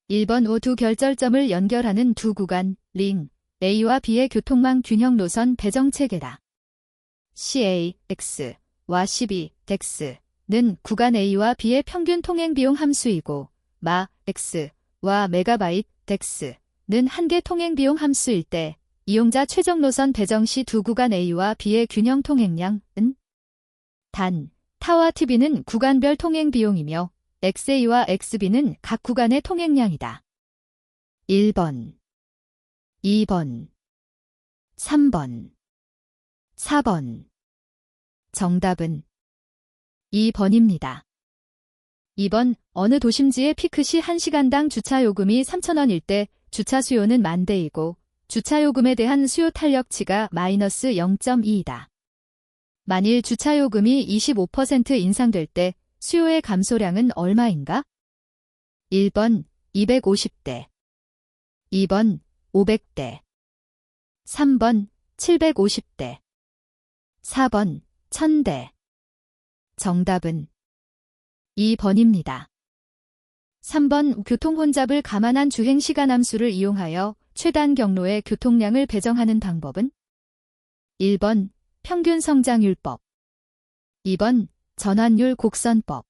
1번 오 두 결절점을 연결하는 두 구간, 링, A와 B의 교통망 균형 노선 배정 체계다. CA, X와 12, DEX는 구간 A와 B의 평균 통행 비용 함수이고, 마, X와 메가바이트, DEX는 한계 통행 비용 함수일 때, 이용자 최종 노선 배정 시 두 구간 A와 B의 균형 통행량은 단, 타와 TB는 구간별 통행 비용이며, XA와 XB는 각 구간의 통행량이다. 1번, 2번, 3번, 4번. 정답은 2번입니다. 2번, 어느 도심지의 피크시 1시간당 주차요금이 3,000원일 때 주차 수요는 만대이고 주차요금에 대한 수요 탄력치가 마이너스 0.2이다. 만일 주차요금이 25% 인상될 때 수요의 감소량은 얼마인가? 1번 250대, 2번 500대, 3번 750대, 4번 1000대. 정답은 2번입니다. 3번 교통혼잡을 감안한 주행시간 함수를 이용하여 최단 경로의 교통량을 배정하는 방법은 1번 평균성장률법, 2번 전환율 곡선법,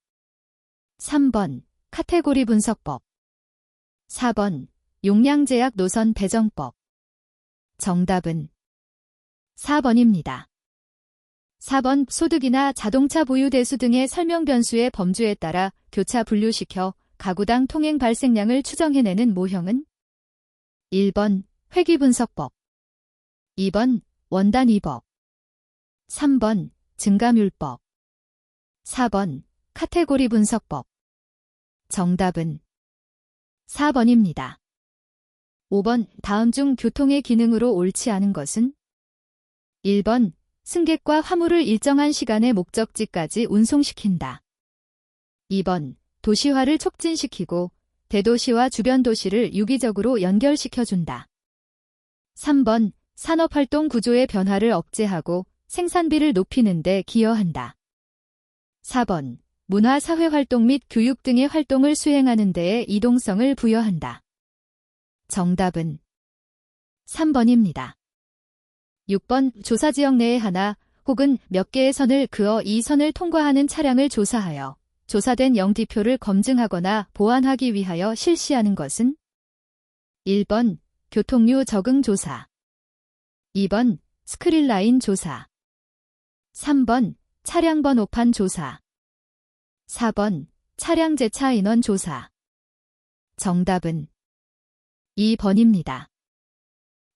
3번 카테고리 분석법, 4번 용량제약 노선 배정법. 정답은 4번입니다. 4번 소득이나 자동차 보유 대수 등의 설명 변수의 범주에 따라 교차 분류시켜 가구당 통행 발생량을 추정해내는 모형은 1번 회귀분석법, 2번 원단위법, 3번 증가율법, 4번 카테고리 분석법. 정답은 4번입니다. 5번 다음 중 교통의 기능으로 옳지 않은 것은 1번 승객과 화물을 일정한 시간의 목적지까지 운송시킨다. 2번 도시화를 촉진시키고 대도시와 주변 도시를 유기적으로 연결시켜준다. 3번 산업활동 구조의 변화를 억제하고 생산비를 높이는 데 기여한다. 4번 문화사회활동 및 교육 등의 활동을 수행하는 데에 이동성을 부여한다. 정답은 3번입니다. 6번 조사지역 내에 하나 혹은 몇 개의 선을 그어 이 선을 통과하는 차량을 조사하여 조사된 영디표를 검증하거나 보완하기 위하여 실시하는 것은 1번 교통류 적응 조사, 2번 스크린라인 조사, 3번 차량 번호판 조사, 4번 차량 제차 인원 조사. 정답은 2번입니다.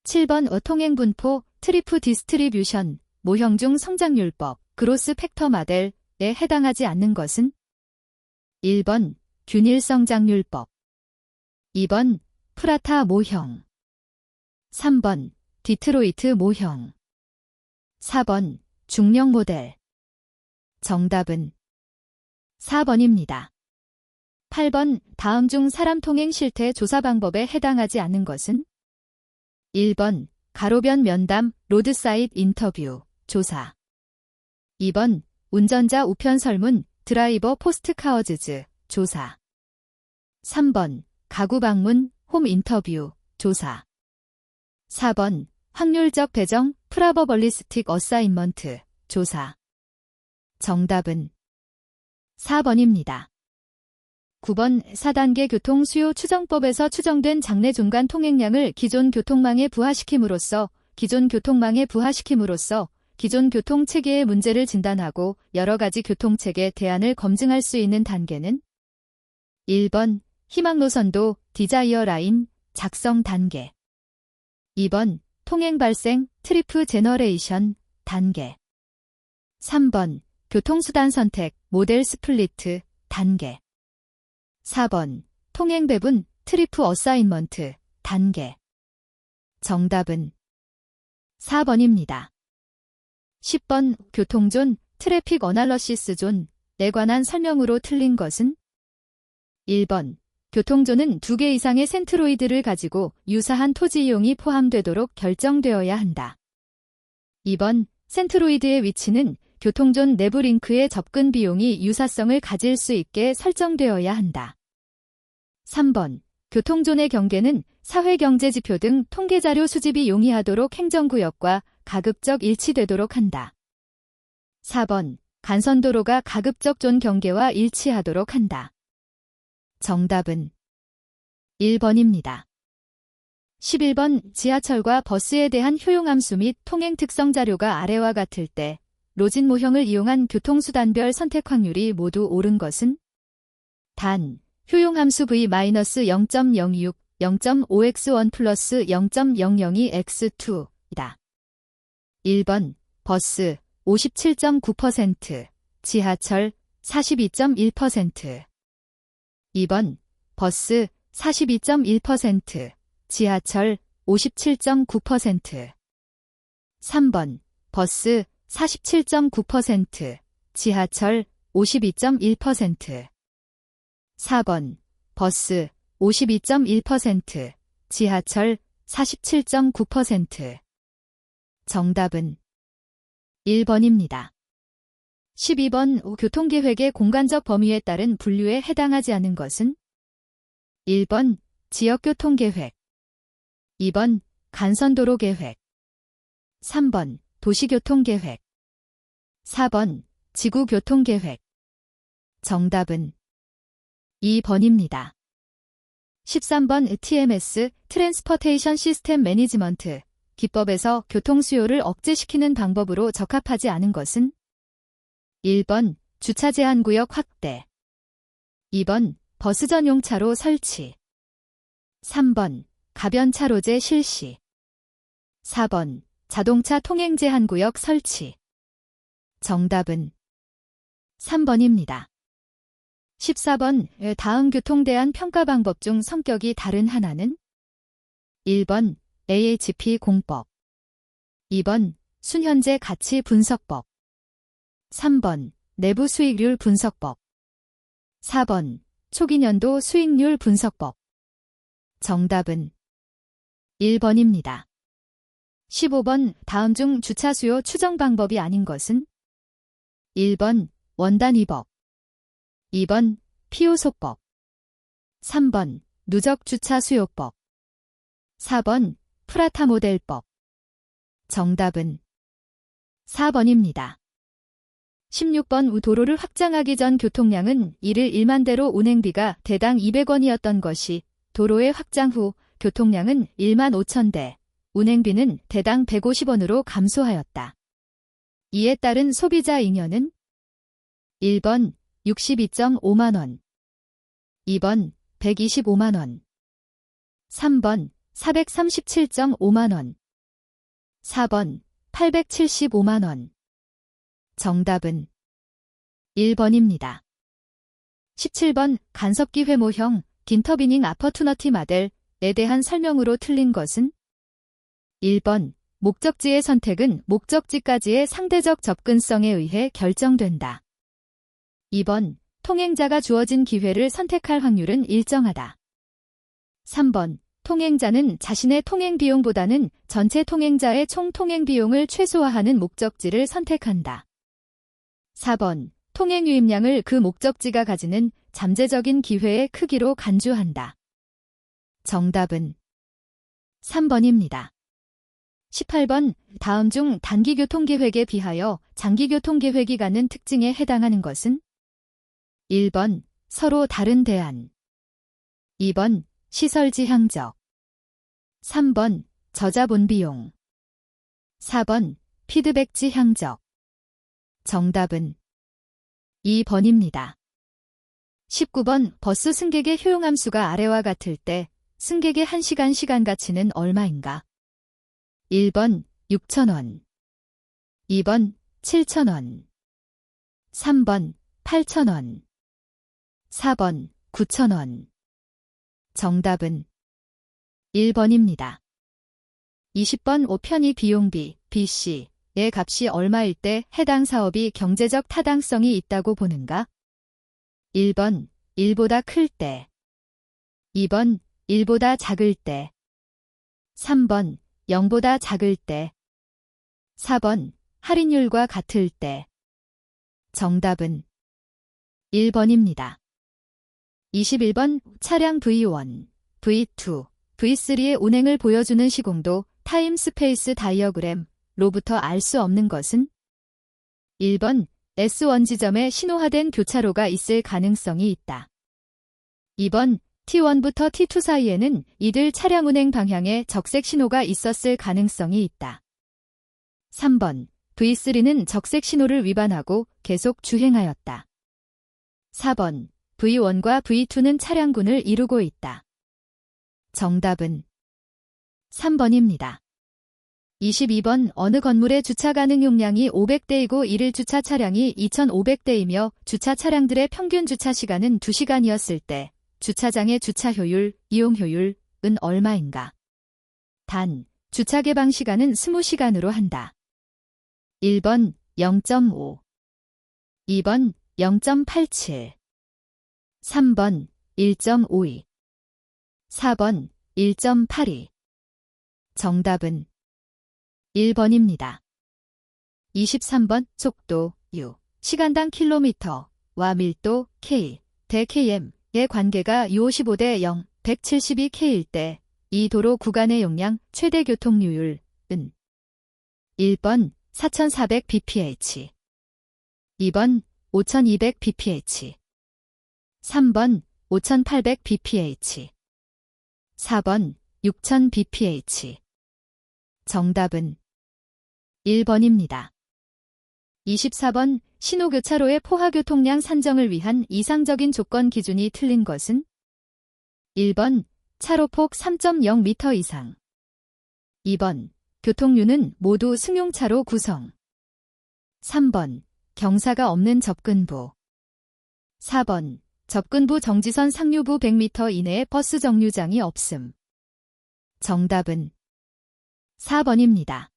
7번 통행분포 트리프 디스트리뷰션 모형 중 성장률법 그로스 팩터 모델에 해당하지 않는 것은 1번 균일 성장률법, 2번 프라타 모형, 3번 디트로이트 모형, 4번 중력 모델. 정답은 4번입니다. 8번 다음 중 사람 통행 실태 조사 방법에 해당하지 않는 것은 1번 가로변 면담 로드사이드 인터뷰 조사, 2번 운전자 우편 설문 드라이버 포스트카어즈즈 조사, 3번 가구 방문 홈 인터뷰 조사, 4번 확률적 배정 프라버벌리스틱 어사인먼트 조사. 정답은 4번입니다. 9번 4단계 교통 수요 추정법에서 추정된 장래 중간 통행량을 기존 교통망에 부하시킴으로써 기존 교통체계의 문제를 진단하고 여러 가지 교통체계 대안을 검증할 수 있는 단계는 1번 희망 노선도 디자이어 라인 작성 단계, 2번 통행 발생 트리프 제너레이션 단계, 3번 교통수단 선택 모델 스플리트 단계, 4번 통행 배분 트리프 어사인먼트 단계. 정답은 4번입니다. 10번 교통존 트래픽 어널러시스 존에 관한 설명으로 틀린 것은 1번 교통존은 2개 이상의 센트로이드를 가지고 유사한 토지 이용이 포함되도록 결정되어야 한다. 2번 센트로이드의 위치는 교통존 내부 링크의 접근 비용이 유사성을 가질 수 있게 설정되어야 한다. 3번 교통존의 경계는 사회경제지표 등 통계자료 수집이 용이하도록 행정구역과 가급적 일치되도록 한다. 4번. 간선도로가 가급적 존 경계와 일치하도록 한다. 정답은 1번입니다. 11번. 지하철과 버스에 대한 효용함수 및 통행 특성 자료가 아래와 같을 때 로진 모형을 이용한 교통수단별 선택 확률이 모두 옳은 것은? 단, 효용함수 v-0.026, 0.5x1 플러스 0.002x2이다. 1번. 버스 57.9%, 지하철 42.1%. 2번. 버스 42.1%, 지하철 57.9%. 3번. 버스 47.9%, 지하철 52.1%. 4번. 버스 52.1%, 지하철 47.9%. 정답은 1번입니다. 12번. 교통계획의 공간적 범위에 따른 분류에 해당하지 않은 것은? 1번. 지역교통계획. 2번. 간선도로계획. 3번. 도시교통계획. 4번. 지구교통계획. 정답은 2번입니다. 13번. TMS, 트랜스포테이션 시스템 매니지먼트, 기법에서 교통수요를 억제시키는 방법으로 적합하지 않은 것은? 1번. 주차 제한구역 확대. 2번. 버스 전용 차로 설치. 3번. 가변 차로제 실시. 4번. 자동차 통행 제한구역 설치. 정답은 3번입니다. 14번. 다음 교통대안 평가 방법 중 성격이 다른 하나는? 1번. AHP 공법. 2번. 순현재 가치 분석법. 3번. 내부 수익률 분석법. 4번. 초기년도 수익률 분석법. 정답은 1번입니다. 15번. 다음 중 주차 수요 추정 방법이 아닌 것은? 1번. 원단위법. 2번. 피요소법. 3번. 누적 주차 수요법. 4번. 프라타 모델법. 정답은 4번입니다. 16번. 도로를 확장하기 전 교통량은 1일 1만 대로 운행비가 대당 200원이었던 것이 도로의 확장 후 교통량은 1만 5천 대, 운행비는 대당 150원으로 감소하였다. 이에 따른 소비자 잉여는? 1번 62.5만원, 2번 125만원, 3번 437.5만원, 4번 875만원. 정답은 1번입니다. 17번. 간섭기 회모형 긴터비닝 아퍼투너티 마델에 대한 설명으로 틀린 것은? 1번. 목적지의 선택은 목적지까지의 상대적 접근성에 의해 결정된다. 2번. 통행자가 주어진 기회를 선택할 확률은 일정하다. 3번. 통행자는 자신의 통행 비용보다는 전체 통행자의 총 통행 비용을 최소화하는 목적지를 선택한다. 4번. 통행 유입량을 그 목적지가 가지는 잠재적인 기회의 크기로 간주한다. 정답은 3번입니다. 18번. 다음 중 단기교통계획에 비하여 장기교통계획이 갖는 특징에 해당하는 것은? 1번. 서로 다른 대안. 2번. 시설지향적. 3번. 저자본 비용. 4번. 피드백지향적. 정답은 2번입니다. 19번. 버스 승객의 효용함수가 아래와 같을 때 승객의 1시간 시간가치는 얼마인가? 1번 6,000원, 2번 7,000원, 3번 8,000원, 4번 9,000원. 정답은 1번입니다. 20번. 편의 비용비 BC의 값이 얼마일 때 해당 사업이 경제적 타당성이 있다고 보는가? 1번 1보다 클 때, 2번 1보다 작을 때, 3번 0보다 작을 때, 4번 할인율과 같을 때. 정답은 1번입니다. 21번. 차량 V1, V2, V3의 운행을 보여주는 시공도 타임 스페이스 다이어그램로부터 알 수 없는 것은 1번 S1 지점에 신호화된 교차로가 있을 가능성이 있다. 2번 T1부터 T2 사이에는 이들 차량 운행 방향에 적색 신호가 있었을 가능성이 있다. 3번 V3는 적색 신호를 위반하고 계속 주행하였다. 4번 V1과 V2는 차량군을 이루고 있다. 정답은 3번입니다. 22번 어느 건물의 주차 가능 용량이 500대이고 일일 주차 차량이 2500대이며 주차 차량들의 평균 주차 시간은 2시간이었을 때 주차장의 주차 효율, 이용 효율은 얼마인가? 단, 주차 개방 시간은 20시간으로 한다. 1번 0.5 2번 0.87 3번 1.52 4번 1.82 정답은 1번입니다. 23번 속도 U, 시간당 킬로미터와 밀도 K, 대 KM의 관계가 55대 0, 172K일 때 이 도로 구간의 용량 최대 교통류율은 1번 4400 bph 2번 5200 bph 3번 5800 bph 4번 6000 bph 정답은 1번입니다. 24번 신호교차로의 포화교통량 산정을 위한 이상적인 조건 기준이 틀린 것은 1번 차로폭 3.0m 이상 2번 교통류는 모두 승용차로 구성 3번 경사가 없는 접근부 4번 접근부 정지선 상류부 100m 이내에 버스 정류장이 없음 정답은 4번입니다.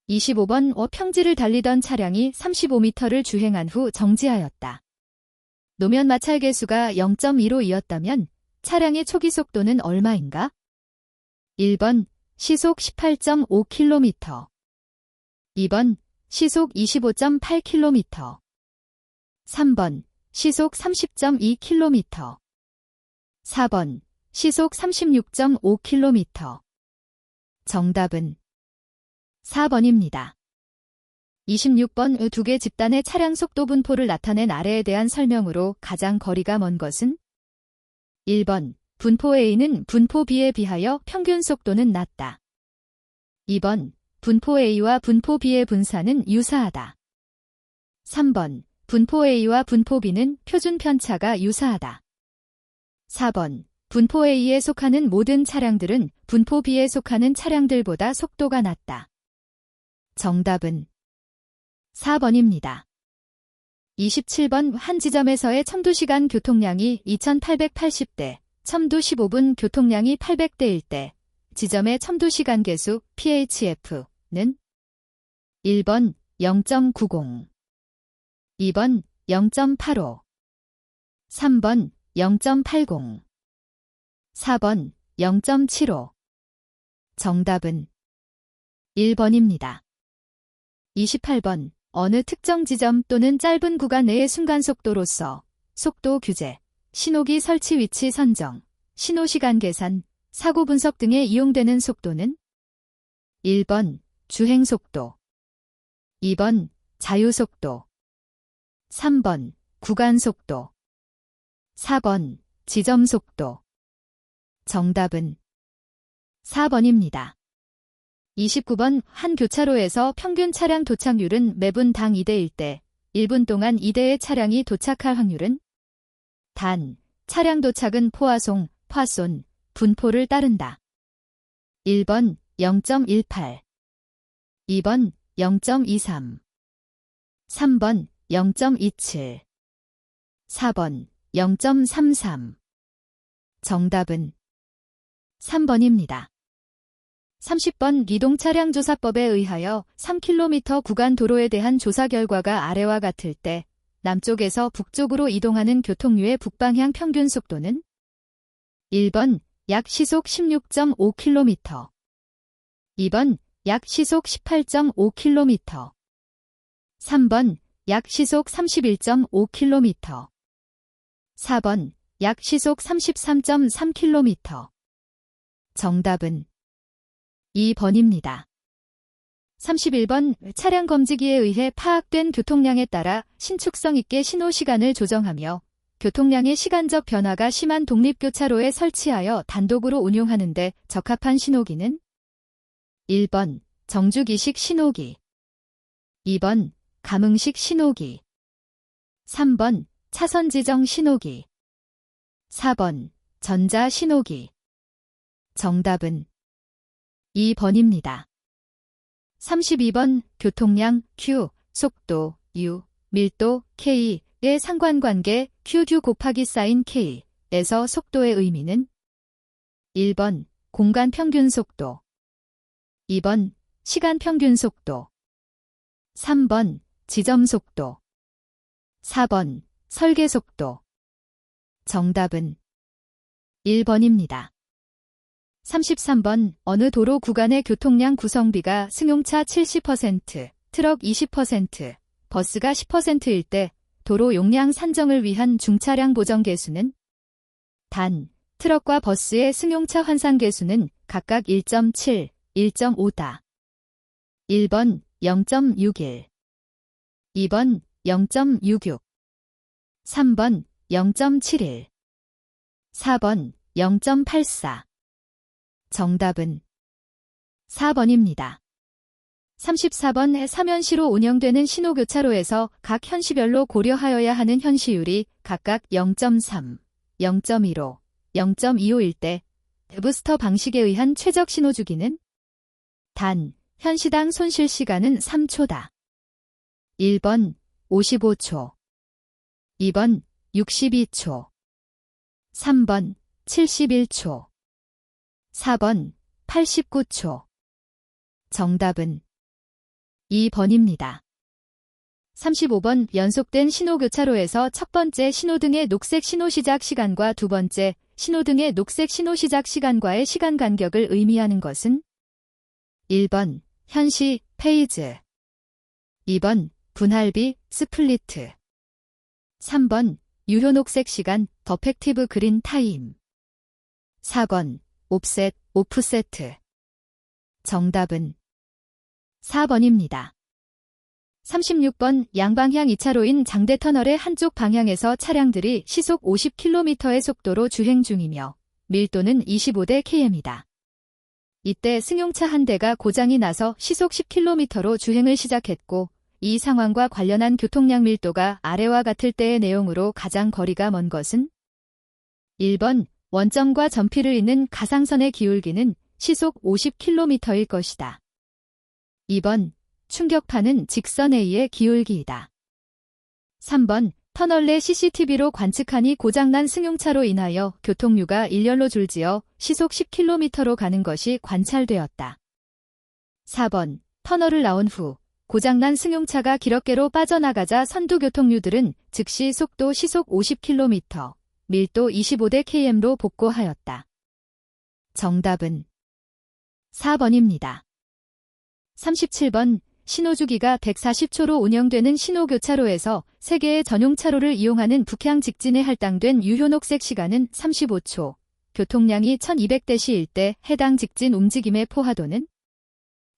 25번 평지를 달리던 차량이 35m를 주행한 후 정지하였다. 노면 마찰 계수가 0.15이었다면 차량의 초기 속도는 얼마인가? 1번 시속 18.5km 2번 시속 25.8km 3번 시속 30.2km 4번 시속 36.5km 정답은 4번입니다. 26번 두 개 집단의 차량 속도 분포를 나타낸 아래에 대한 설명으로 가장 거리가 먼 것은 1번 분포 A는 분포 B에 비하여 평균 속도는 낮다. 2번 분포 A와 분포 B의 분사는 유사하다. 3번 분포 A와 분포 B는 표준 편차가 유사하다. 4번 분포 A에 속하는 모든 차량들은 분포 B에 속하는 차량들보다 속도가 낮다. 정답은 4번입니다. 27번 한 지점에서의 첨도시간 교통량이 2880대, 첨도 15분 교통량이 800대일 때 지점의 첨도시간 계수 PHF는 1번 0.90 2번 0.85 3번 0.80 4번 0.75 정답은 1번입니다. 28번 어느 특정 지점 또는 짧은 구간 내의 순간속도로서 속도 규제, 신호기 설치 위치 선정, 신호시간 계산, 사고 분석 등에 이용되는 속도는 1번 주행속도 2번 자유속도 3번 구간속도 4번 지점속도 정답은 4번입니다. 29번 한 교차로에서 평균 차량 도착률은 매분당 2대일 때 1분 동안 2대의 차량이 도착할 확률은 단, 차량 도착은 포화송, 파손, 분포를 따른다. 1번 0.18 2번 0.23 3번 0.27 4번 0.33 정답은 3번입니다. 30번 기동차량조사법에 의하여 3km 구간 도로에 대한 조사 결과가 아래와 같을 때 남쪽에서 북쪽으로 이동하는 교통류의 북방향 평균 속도는 1번 약 시속 16.5km 2번 약 시속 18.5km 3번 약 시속 31.5km 4번 약 시속 33.3km. 정답은 2번입니다. 31번 차량 검지기에 의해 파악된 교통량에 따라 신축성 있게 신호 시간을 조정하며 교통량의 시간적 변화가 심한 독립교차로에 설치하여 단독으로 운용하는 데 적합한 신호기는 1번 정주기식 신호기, 2번 감응식 신호기, 3번 차선 지정 신호기, 4번 전자 신호기. 정답은 2번입니다. 32번 교통량 Q, 속도 U, 밀도 K의 상관관계 QU 곱하기 사인 K에서 속도의 의미는 1번 공간 평균 속도, 2번 시간 평균 속도, 3번 지점 속도, 4번 설계 속도. 정답은 1번입니다. 33번 어느 도로 구간의 교통량 구성비가 승용차 70%, 트럭 20%, 버스가 10%일 때 도로 용량 산정을 위한 중차량 보정 계수는 단, 트럭과 버스의 승용차 환산 계수는 각각 1.7, 1.5다. 1번 0.61, 2번 0.66, 3번 0.71, 4번 0.84. 정답은 4번입니다. 34번 사면시로 운영되는 신호교차로에서 각 현시별로 고려하여야 하는 현시율이 각각 0.3, 0.15, 0.25일 때 부스터 방식에 의한 최적 신호주기는 단, 현시당 손실 시간은 3초다. 1번 55초, 2번 62초, 3번 71초, 4번 89초. 정답은 2번입니다. 35번 연속된 신호교차로에서 첫 번째 신호등의 녹색 신호 시작 시간과 두 번째 신호등의 녹색 신호 시작 시간과의 시간 간격을 의미하는 것은 1번 현시 페이즈, 2번 분할비 스플리트, 3번 유효 녹색 시간 더펙티브 그린 타임, 4번 옵셋 오프세트. 정답은 4번입니다. 36번 양방향 2차로인 장대터널의 한쪽 방향에서 차량들이 시속 50km의 속도로 주행 중이며 밀도는 25대 km이다. 이때 승용차 한 대가 고장이 나서 시속 10km로 주행을 시작했고 이 상황과 관련한 교통량 밀도가 아래와 같을 때의 내용으로 가장 거리가 먼 것은 1번 원점과 점피를 잇는 가상선의 기울기는 시속 50km일 것이다. 2번 충격파는 직선 A의 기울기이다. 3번 터널 내 CCTV로 관측하니 고장난 승용차로 인하여 교통류가 일렬로 줄지어 시속 10km로 가는 것이 관찰되었다. 4번 터널을 나온 후 고장난 승용차가 기럽게로 빠져나가자 선두 교통류들은 즉시 속도 시속 50km, 밀도 25대 km로 복구하였다. 정답은 4번입니다. 37번 신호주기가 140초로 운영되는 신호교차로에서 3개의 전용차로를 이용하는 북향 직진에 할당된 유효녹색 시간은 35초, 교통량이 1200대시일 때 해당 직진 움직임의 포화도는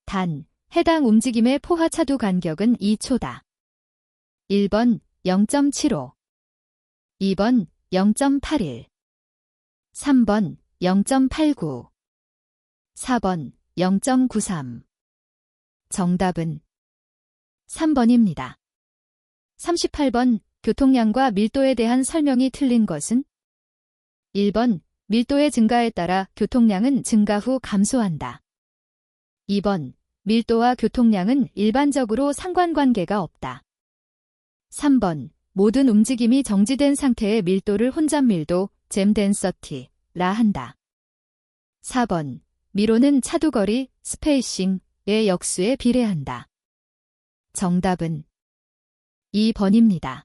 단, 해당 움직임의 포화 차두 간격은 2초다. 1번 0.75, 2번 0.81, 3번 0.89, 4번 0.93. 정답은 3번입니다. 38번 교통량과 밀도에 대한 설명이 틀린 것은 1번 밀도의 증가에 따라 교통량은 증가 후 감소한다. 2번 밀도와 교통량은 일반적으로 상관관계가 없다. 3번 모든 움직임이 정지된 상태의 밀도를 혼잡밀도, 잼 덴서티라 한다. 4번 미로는 차두거리, 스페이싱의 역수에 비례한다. 정답은 2번입니다.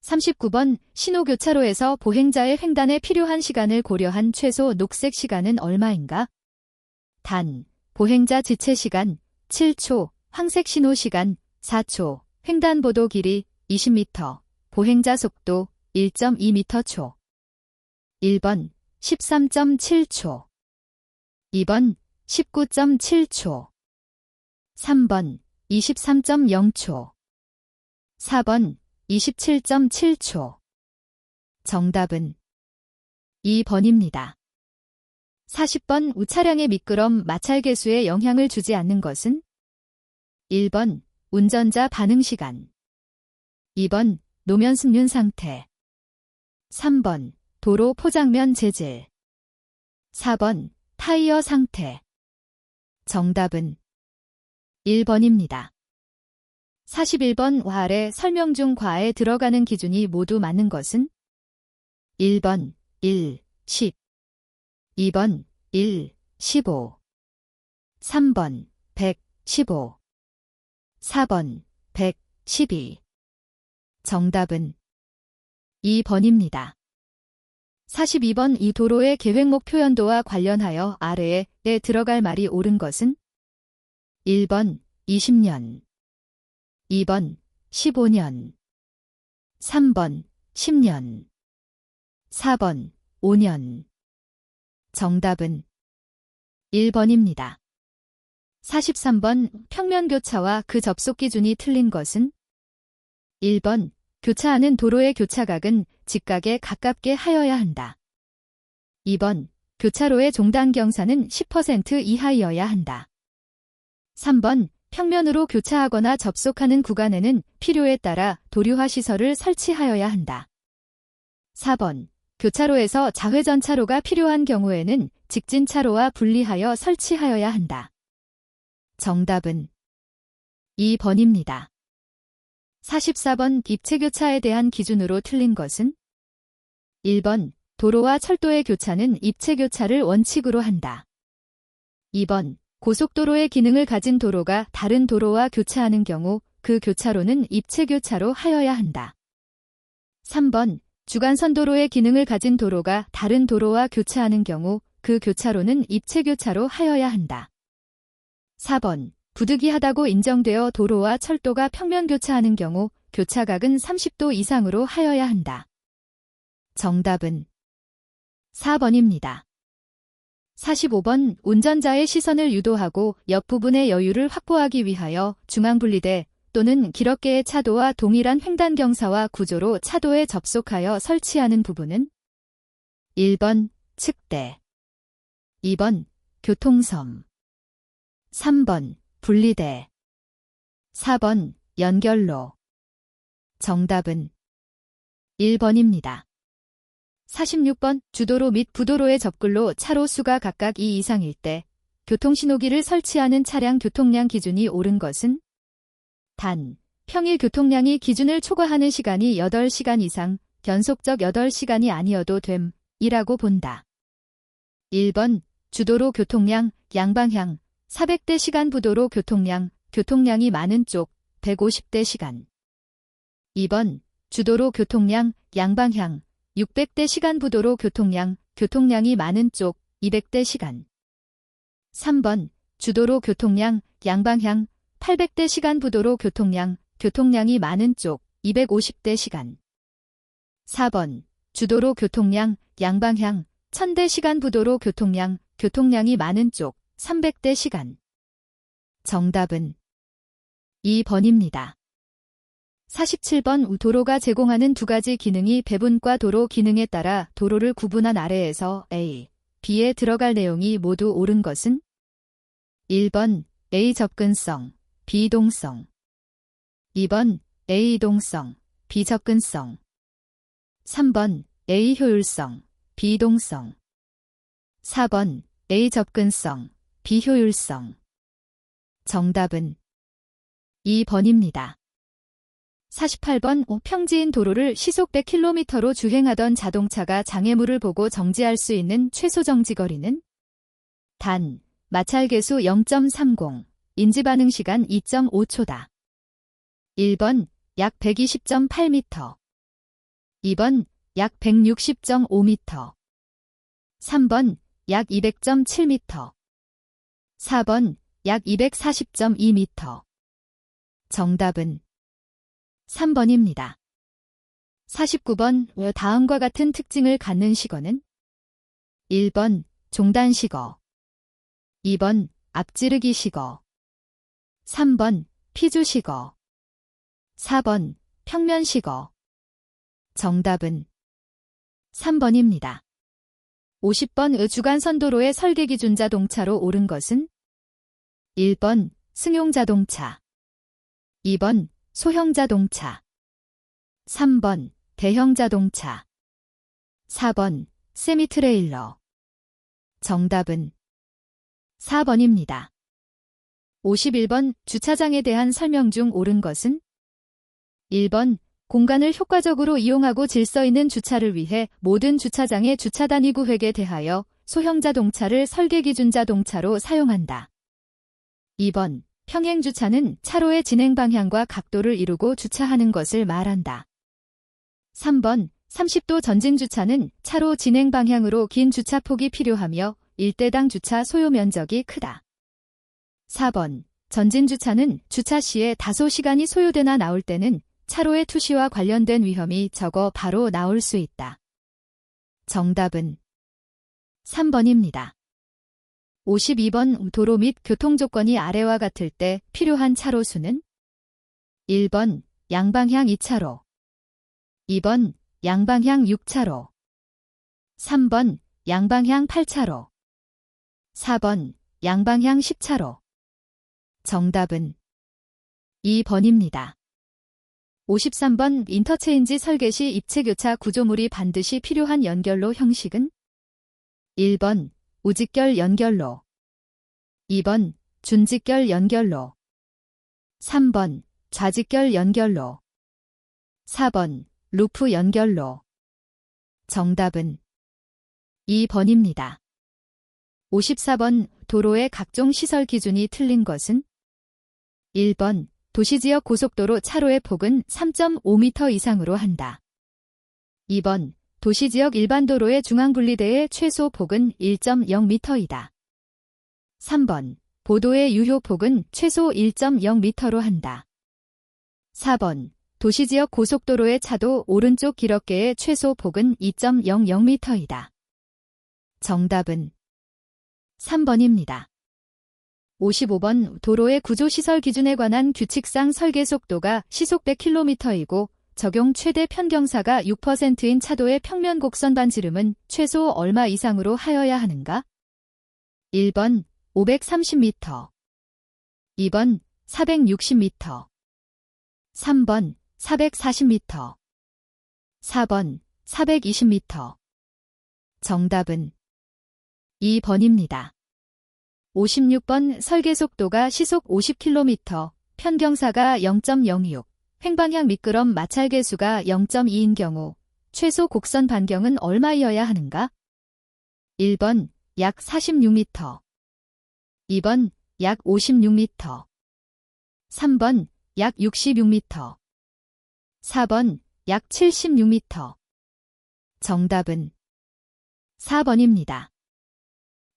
39번 신호교차로에서 보행자의 횡단에 필요한 시간을 고려한 최소 녹색 시간은 얼마인가? 단, 보행자 지체 시간 7초, 황색 신호 시간 4초, 횡단보도 길이 20m, 보행자 속도 1.2m/초. 1번 13.7초, 2번 19.7초, 3번 23.0초, 4번 27.7초. 정답은 2번입니다. 40번 차량의 미끄럼 마찰 계수에 영향을 주지 않는 것은? 1번 운전자 반응 시간, 2번 노면 습륜 상태, 3번 도로 포장면 재질, 4번 타이어 상태. 정답은 1번입니다. 41번 아래 설명 중 과에 들어가는 기준이 모두 맞는 것은? 1번 1, 10, 2번 1, 15, 3번 100, 15, 4번 100, 12. 정답은 2번입니다. 42번 이 도로의 계획목 표현도와 관련하여 아래에 들어갈 말이 옳은 것은? 1번 20년, 2번 15년, 3번 10년, 4번 5년. 정답은 1번입니다. 43번 평면 교차와 그 접속 기준이 틀린 것은? 1번 교차하는 도로의 교차각은 직각에 가깝게 하여야 한다. 2번 교차로의 종단 경사는 10% 이하이어야 한다. 3번 평면으로 교차하거나 접속하는 구간에는 필요에 따라 도류화 시설을 설치하여야 한다. 4번 교차로에서 자회전차로가 필요한 경우에는 직진차로와 분리하여 설치하여야 한다. 정답은 2번입니다. 44번 입체교차에 대한 기준으로 틀린 것은? 1번 도로와 철도의 교차는 입체교차를 원칙으로 한다. 2번 고속도로의 기능을 가진 도로가 다른 도로와 교차하는 경우 그 교차로는 입체교차로 하여야 한다. 3번 주간선도로의 기능을 가진 도로가 다른 도로와 교차하는 경우 그 교차로는 입체교차로 하여야 한다. 4번 부득이하다고 인정되어 도로와 철도가 평면 교차하는 경우 교차각은 30도 이상으로 하여야 한다. 정답은 4번입니다. 45번 운전자의 시선을 유도하고 옆부분의 여유를 확보하기 위하여 중앙분리대 또는 길어깨의 차도와 동일한 횡단경사와 구조로 차도에 접속하여 설치하는 부분은? 1번 측대, 2번 교통섬, 3번 분리대, 4번 연결로. 정답은 1번입니다. 46번 주도로 및 부도로의 접근로 차로 수가 각각 2 이상일 때 교통신호기를 설치하는 차량 교통량 기준이 옳은 것은? 단, 평일 교통량이 기준을 초과하는 시간이 8시간 이상 변속적 8시간이 아니어도 됨, 이라고 본다. 1번 주도로 교통량, 양방향, 400대 시간 부도로 교통량, 교통량이 많은 쪽, 150대 시간. 2번 주도로 교통량, 양방향, 600대 시간 부도로 교통량, 교통량이 많은 쪽, 200대 시간. 3번 주도로 교통량, 양방향, 800대 시간 부도로 교통량, 교통량이 많은 쪽, 250대 시간. 4번 주도로 교통량, 양방향, 1000대 시간 부도로 교통량, 교통량이 많은 쪽, 300대 시간. 정답은 2번입니다. 47번 도로가 제공하는 두 가지 기능이 배분과 도로 기능에 따라 도로를 구분한 아래에서 A, B에 들어갈 내용이 모두 옳은 것은? 1번 A 접근성, B 이동성, 2번 A 이동성, B 접근성, 3번 A 효율성, B 이동성, 4번 A 접근성, B 효율성. 정답은 2번입니다. 48번 평지인 도로를 시속 100km로 주행하던 자동차가 장애물을 보고 정지할 수 있는 최소 정지거리는? 단, 마찰계수 0.30, 인지반응시간 2.5초다. 1번 약 120.8m, 2번 약 160.5m, 3번 약 200.7m, 4번 약 240.2m. 정답은 3번입니다. 49번 다음과 같은 특징을 갖는 시건은? 1번 종단식어, 2번 앞지르기식어, 3번 피주식어, 4번 평면식어. 정답은 3번입니다. 50번 주간선도로의 설계기준 자동차로 옳은 것은 1번 승용자동차, 2번 소형자동차, 3번 대형자동차, 4번 세미트레일러. 정답은 4번입니다. 51번 주차장에 대한 설명 중 옳은 것은 1번 공간을 효과적으로 이용하고 질서 있는 주차를 위해 모든 주차장의 주차단위구획에 대하여 소형자동차를 설계기준 자동차로 사용한다. 2번 평행주차는 차로의 진행 방향과 각도를 이루고 주차하는 것을 말한다. 3번 30도 전진주차는 차로 진행 방향으로 긴 주차폭이 필요하며 일대당 주차 소요 면적이 크다. 4번 전진주차는 주차 시에 다소 시간이 소요되나 나올 때는 차로의 투시와 관련된 위험이 적어 바로 나올 수 있다. 정답은 3번입니다. 52번 도로 및 교통조건이 아래와 같을 때 필요한 차로수는 1번 양방향 2차로, 2번 양방향 6차로, 3번 양방향 8차로, 4번 양방향 10차로. 정답은 2번입니다. 53번 인터체인지 설계 시 입체교차 구조물이 반드시 필요한 연결로 형식은 1번 우직결 연결로, 2번 준직결 연결로, 3번 좌직결 연결로, 4번 루프 연결로. 정답은 2번입니다. 54번 도로의 각종 시설 기준이 틀린 것은 1번 도시지역 고속도로 차로의 폭은 3.5m 이상으로 한다. 2번 도시지역 일반도로의 중앙분리대의 최소 폭은 1.0m이다. 3번 보도의 유효폭은 최소 1.0m로 한다. 4번 도시지역 고속도로의 차도 오른쪽 길어깨의 최소 폭은 2.00m이다. 정답은 3번입니다. 55번 도로의 구조시설 기준에 관한 규칙상 설계 속도가 시속 100km이고 적용 최대 편경사가 6%인 차도의 평면 곡선 반지름은 최소 얼마 이상으로 하여야 하는가? 1번 530m, 2번 460m, 3번 440m, 4번 420m. 정답은 2번입니다. 56번 설계 속도가 시속 50km, 편경사가 0.06, 횡방향 미끄럼 마찰 계수가 0.2인 경우 최소 곡선 반경은 얼마여야 하는가? 1번 약 46m, 2번 약 56m, 3번 약 66m, 4번 약 76m. 정답은 4번입니다.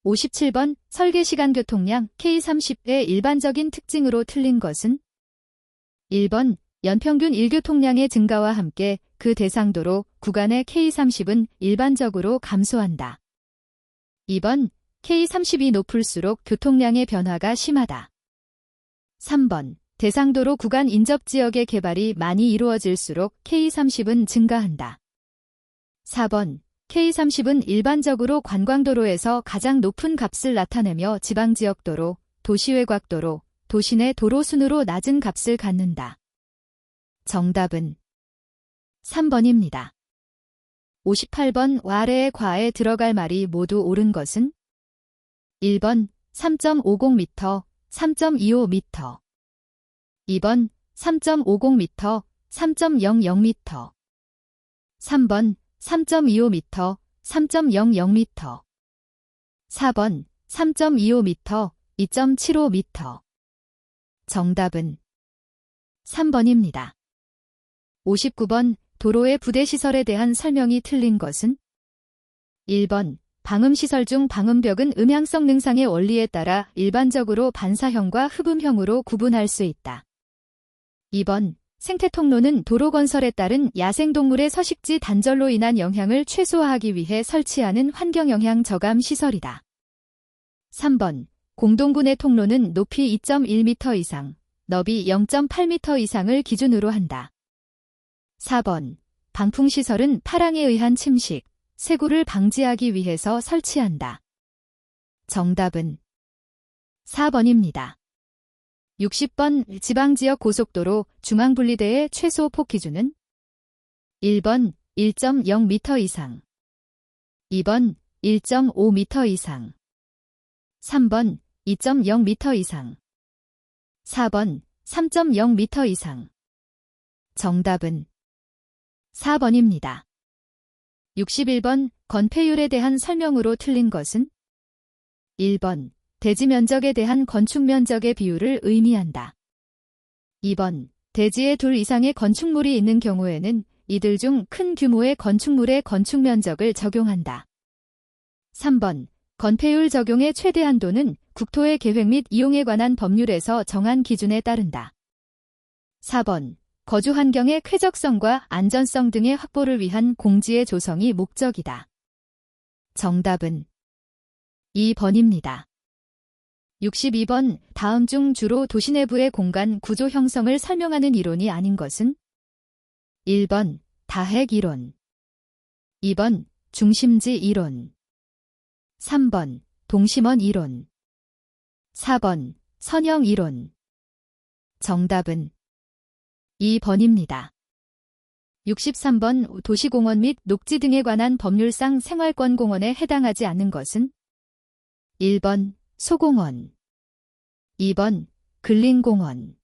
57번 설계시간 교통량 K30의 일반적인 특징으로 틀린 것은 1번 연평균 일교통량의 증가와 함께 그 대상도로 구간의 K30은 일반적으로 감소한다. 2번 K30이 높을수록 교통량의 변화가 심하다. 3번 대상도로 구간 인접지역의 개발이 많이 이루어질수록 K30은 증가한다. 4번 K30은 일반적으로 관광도로에서 가장 높은 값을 나타내며 지방지역도로, 도시외곽도로, 도시 내 도로 순으로 낮은 값을 갖는다. 정답은 3번입니다. 58번 아래의 과에 들어갈 말이 모두 옳은 것은 1번 3.50m, 3.25m, 2번 3.50m, 3.00m, 3번 3.25m, 3.00m, 4번 3.25m, 2.75m. 정답은 3번입니다. 59번 도로의 부대시설에 대한 설명이 틀린 것은 1번 방음시설 중 방음벽은 음향성 능상의 원리에 따라 일반적으로 반사형과 흡음형으로 구분할 수 있다. 2번 생태 통로는 도로 건설에 따른 야생동물의 서식지 단절로 인한 영향을 최소화하기 위해 설치하는 환경영향 저감 시설이다. 3번. 공동구내 통로는 높이 2.1m 이상, 너비 0.8m 이상을 기준으로 한다. 4번. 방풍시설은 파랑에 의한 침식, 세구를 방지하기 위해서 설치한다. 정답은 4번입니다. 60번. 지방지역 고속도로 중앙분리대의 최소 폭 기준은 1번 1.0m 이상, 2번 1.5m 이상, 3번 2.0m 이상, 4번 3.0m 이상. 정답은 4번입니다. 61번. 건폐율에 대한 설명으로 틀린 것은 1번 대지 면적에 대한 건축 면적의 비율을 의미한다. 2번 대지에 둘 이상의 건축물이 있는 경우에는 이들 중 큰 규모의 건축물의 건축 면적을 적용한다. 3번 건폐율 적용의 최대 한도는 국토의 계획 및 이용에 관한 법률에서 정한 기준에 따른다. 4번 거주 환경의 쾌적성과 안전성 등의 확보를 위한 공지의 조성이 목적이다. 정답은 2번입니다. 62번. 다음 중 주로 도시 내부의 공간 구조 형성을 설명하는 이론이 아닌 것은 1번 다핵 이론, 2번 중심지 이론, 3번 동심원 이론, 4번 선형 이론. 정답은 2번입니다. 63번. 도시공원 및 녹지 등에 관한 법률상 생활권공원에 해당하지 않는 것은 1번 소공원, 2번 근린공원,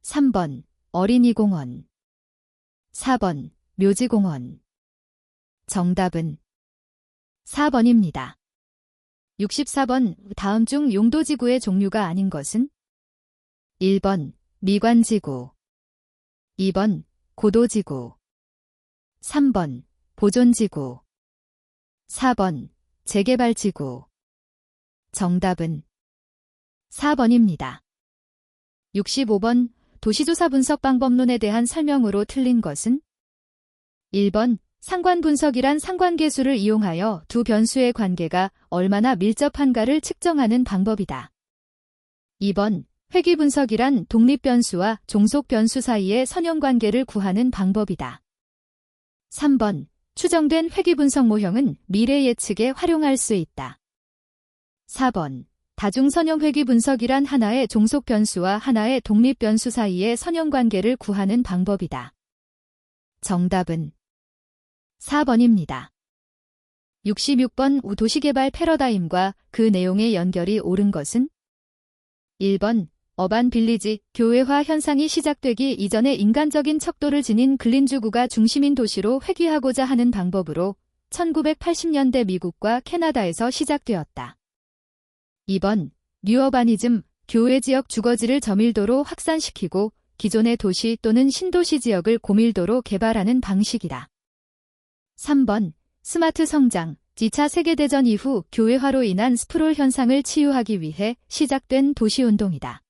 3번 어린이공원, 4번 묘지공원. 정답은 4번입니다. 64번. 다음 중 용도지구의 종류가 아닌 것은 1번 미관지구, 2번 고도지구, 3번 보존지구, 4번 재개발지구. 정답은 4번입니다. 65번. 도시조사 분석 방법론에 대한 설명으로 틀린 것은 1번 상관 분석이란 상관계수를 이용하여 두 변수의 관계가 얼마나 밀접한가를 측정하는 방법이다. 2번 회귀 분석이란 독립 변수와 종속 변수 사이의 선형관계를 구하는 방법이다. 3번 추정된 회귀 분석 모형은 미래 예측에 활용할 수 있다. 4번 다중선형 회귀 분석이란 하나의 종속 변수와 하나의 독립 변수 사이의 선형관계를 구하는 방법이다. 정답은 4번입니다. 66번. 도시개발 패러다임과 그 내용의 연결이 옳은 것은 1번 어반 빌리지 교외화 현상이 시작되기 이전에 인간적인 척도를 지닌 근린주구가 중심인 도시로 회귀하고자 하는 방법으로 1980년대 미국과 캐나다에서 시작되었다. 2번 뉴어바니즘 교외지역 주거지를 저밀도로 확산시키고 기존의 도시 또는 신도시 지역을 고밀도로 개발하는 방식이다. 3번 스마트 성장, 2차 세계대전 이후 교외화로 인한 스프롤 현상을 치유하기 위해 시작된 도시운동이다.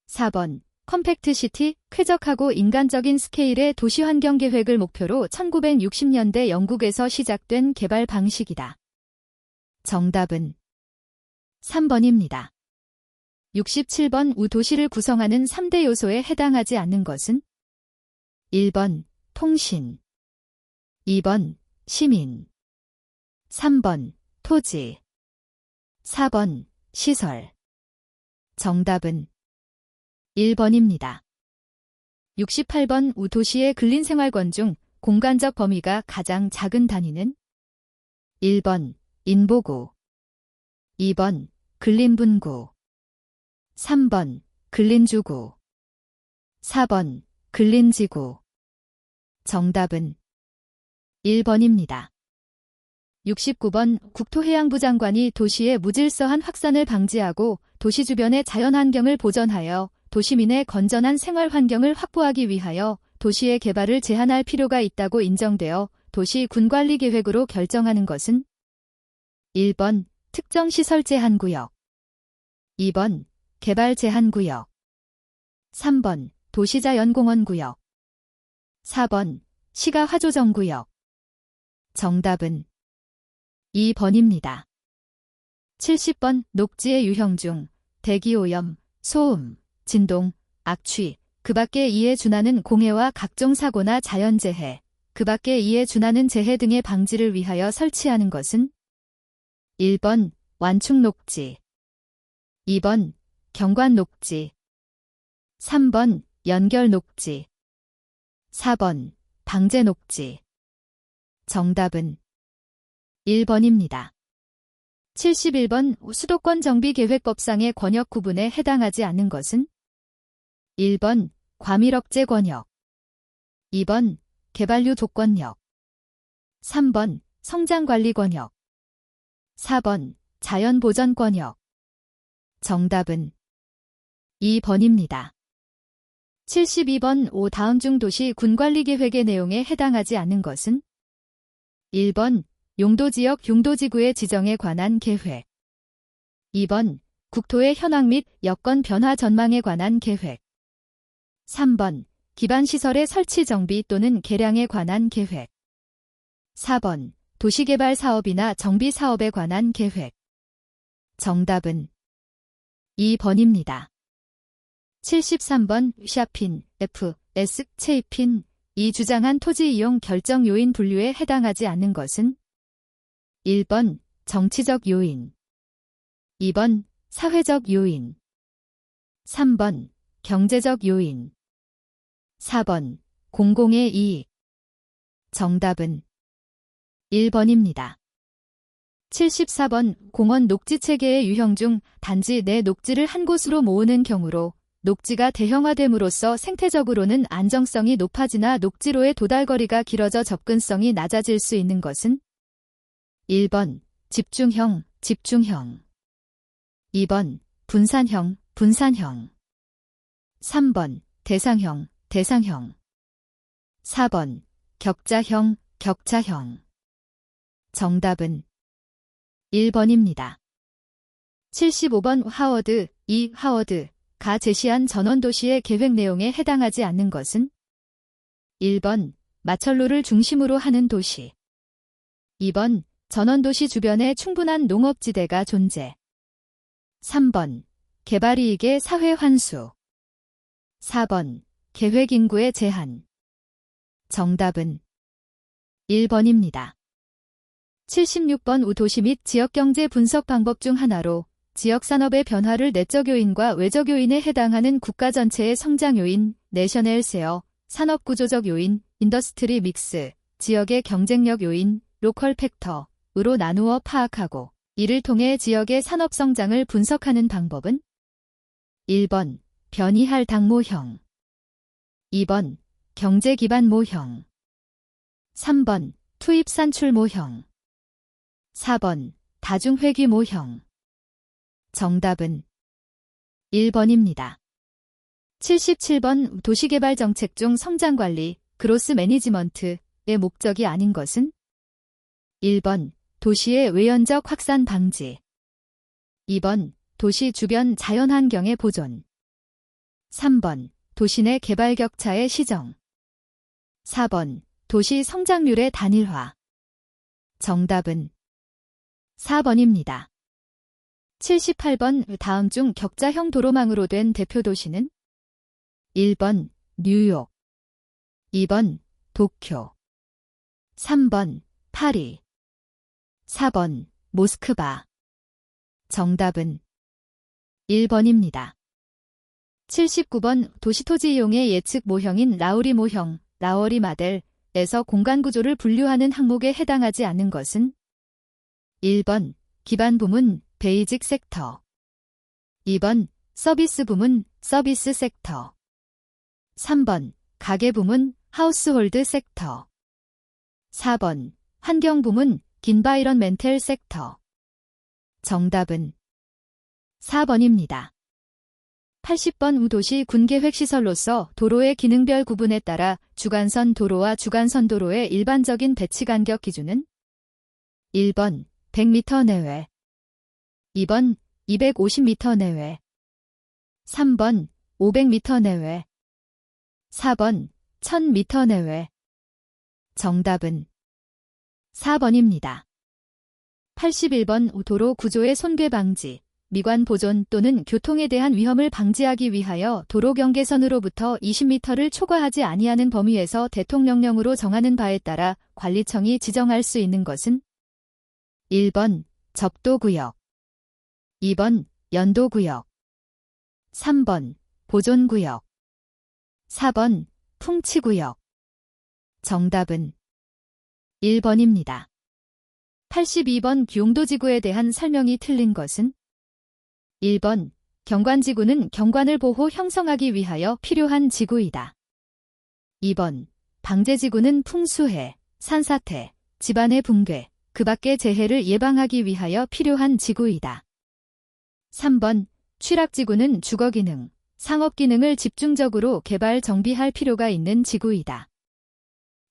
4번 컴팩트 시티, 쾌적하고 인간적인 스케일의 도시환경 계획을 목표로 1960년대 영국에서 시작된 개발 방식이다. 정답은 3번입니다. 67번. 도시를 구성하는 3대 요소에 해당하지 않는 것은 1번 통신, 2번 시민, 3번 토지, 4번 시설. 정답은 1번입니다. 68번. 도시의 근린생활권 중 공간적 범위가 가장 작은 단위는 1번 인보구, 2번 근린분구, 3번 근린주구, 4번 근린지구. 정답은 1번입니다. 69번. 국토해양부 장관이 도시의 무질서한 확산을 방지하고 도시 주변의 자연환경을 보전하여 도시민의 건전한 생활환경을 확보하기 위하여 도시의 개발을 제한할 필요가 있다고 인정되어 도시 군관리계획으로 결정하는 것은 1번 특정 시설 제한구역, 2번 개발 제한구역, 3번 도시자연공원구역. 4번 시가화조정구역. 정답은 2번입니다. 70번 녹지의 유형 중 대기오염, 소음, 진동, 악취, 그 밖에 이에 준하는 공해와 각종 사고나 자연재해, 그 밖에 이에 준하는 재해 등의 방지를 위하여 설치하는 것은 1번 완충녹지, 2번 경관녹지, 3번 연결녹지, 4번 방제녹지. 정답은 1번입니다. 71번 수도권 정비계획법상의 권역 구분에 해당하지 않는 것은 1번 과밀억제 권역, 2번 개발류 조건역, 3번 성장관리 권역, 4번 자연보전 권역. 정답은 2번입니다. 72번 다음 중 도시 군관리계획의 내용에 해당하지 않는 것은 1번 용도지역 용도지구의 지정에 관한 계획, 2번 국토의 현황 및 여건 변화 전망에 관한 계획, 3번 기반시설의 설치 정비 또는 개량에 관한 계획, 4번 도시개발 사업이나 정비 사업에 관한 계획. 정답은 2번입니다. 73번 샤핀, F, S, 체이핀, 이 주장한 토지 이용 결정 요인 분류에 해당하지 않는 것은 1번 정치적 요인, 2번 사회적 요인, 3번 경제적 요인, 4번 공공의 이익. 정답은 1번입니다. 74번 공원 녹지체계의 유형 중 단지 내 녹지를 한 곳으로 모으는 경우로 녹지가 대형화됨으로써 생태적으로는 안정성이 높아지나 녹지로의 도달거리가 길어져 접근성이 낮아질 수 있는 것은 1번 집중형, 집중형, 2번 분산형, 분산형, 3번 대상형, 대상형, 4번 격자형, 격자형. 정답은 1번입니다. 75번 하워드, 이 하워드가 제시한 전원도시의 계획 내용에 해당하지 않는 것은 1번 마철로를 중심으로 하는 도시, 2번 전원도시 주변에 충분한 농업지대가 존재, 3번 개발이익의 사회 환수, 4번 계획인구의 제한. 정답은 1번입니다. 76번 도시 및 지역경제 분석 방법 중 하나로 지역산업의 변화를 내적 요인과 외적 요인에 해당하는 국가 전체의 성장 요인, 내셔널 셰어, 산업구조적 요인, 인더스트리 믹스, 지역의 경쟁력 요인, 로컬 팩터으로 나누어 파악하고 이를 통해 지역의 산업 성장을 분석하는 방법은 1번 변이할 당모형, 2번 경제 기반 모형, 3번 투입 산출 모형, 4번 다중회귀 모형. 정답은 1번입니다. 77번 도시개발 정책 중 성장관리, 그로스 매니지먼트의 목적이 아닌 것은 1번 도시의 외연적 확산 방지, 2번 도시 주변 자연환경의 보존, 3번 도시 내 개발 격차의 시정, 4번 도시 성장률의 단일화. 정답은 4번입니다. 78번 다음 중 격자형 도로망으로 된 대표 도시는 1번 뉴욕, 2번 도쿄, 3번 파리, 4번 모스크바. 정답은 1번입니다. 79번 도시토지 이용의 예측 모형인 라우리 모형, 라워리 마델에서 공간구조를 분류하는 항목에 해당하지 않는 것은 1번 기반 부문, 베이직 섹터, 2번 서비스 부문, 서비스 섹터, 3번 가계 부문, 하우스홀드 섹터, 4번 환경 부문, 인바이런멘탈 섹터. 정답은 4번입니다. 80번 도시 군계획시설로서 도로의 기능별 구분에 따라 주간선 도로와 주간선 도로의 일반적인 배치 간격 기준은 1번 100m 내외, 2번 250m 내외, 3번 500m 내외, 4번 1000m 내외. 정답은 4번입니다. 81번 도로 구조의 손괴 방지, 미관 보존 또는 교통에 대한 위험을 방지하기 위하여 도로 경계선으로부터 20m를 초과하지 아니하는 범위에서 대통령령으로 정하는 바에 따라 관리청이 지정할 수 있는 것은 1번 적도구역, 2번 연도구역, 3번 보존구역, 4번 풍치구역. 정답은 1번입니다. 82번 용도지구에 대한 설명이 틀린 것은 1번 경관지구는 경관을 보호 형성하기 위하여 필요한 지구이다. 2번 방제지구는 풍수해, 산사태, 집안의 붕괴, 그 밖의 재해를 예방하기 위하여 필요한 지구이다. 3번 취락지구는 주거기능, 상업기능을 집중적으로 개발 정비할 필요가 있는 지구이다.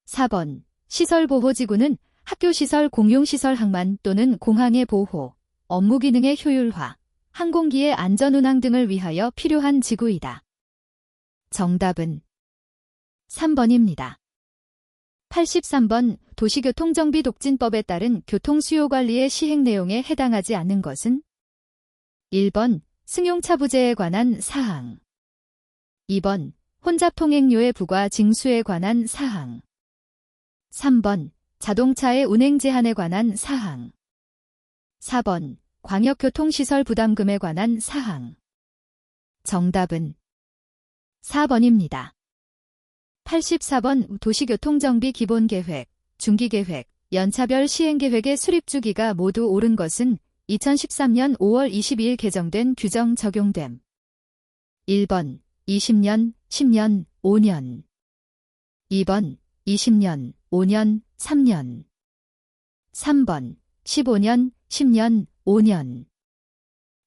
4번 시설보호지구는 학교시설 공용시설 항만 또는 공항의 보호, 업무기능의 효율화, 항공기의 안전운항 등을 위하여 필요한 지구이다. 정답은 3번입니다. 83번 도시교통정비독진법에 따른 교통수요관리의 시행 내용에 해당하지 않는 것은 1번 승용차부제에 관한 사항, 2번 혼잡통행료의 부과 징수에 관한 사항, 3번 자동차의 운행 제한에 관한 사항, 4번 광역교통시설 부담금에 관한 사항. 정답은 4번입니다. 84번 도시교통정비 기본계획, 중기계획, 연차별 시행계획의 수립주기가 모두 옳은 것은 2013년 5월 22일 개정된 규정 적용됨. 1번 20년, 10년, 5년, 2번 20년, 5년, 3년, 3번 15년, 10년, 5년,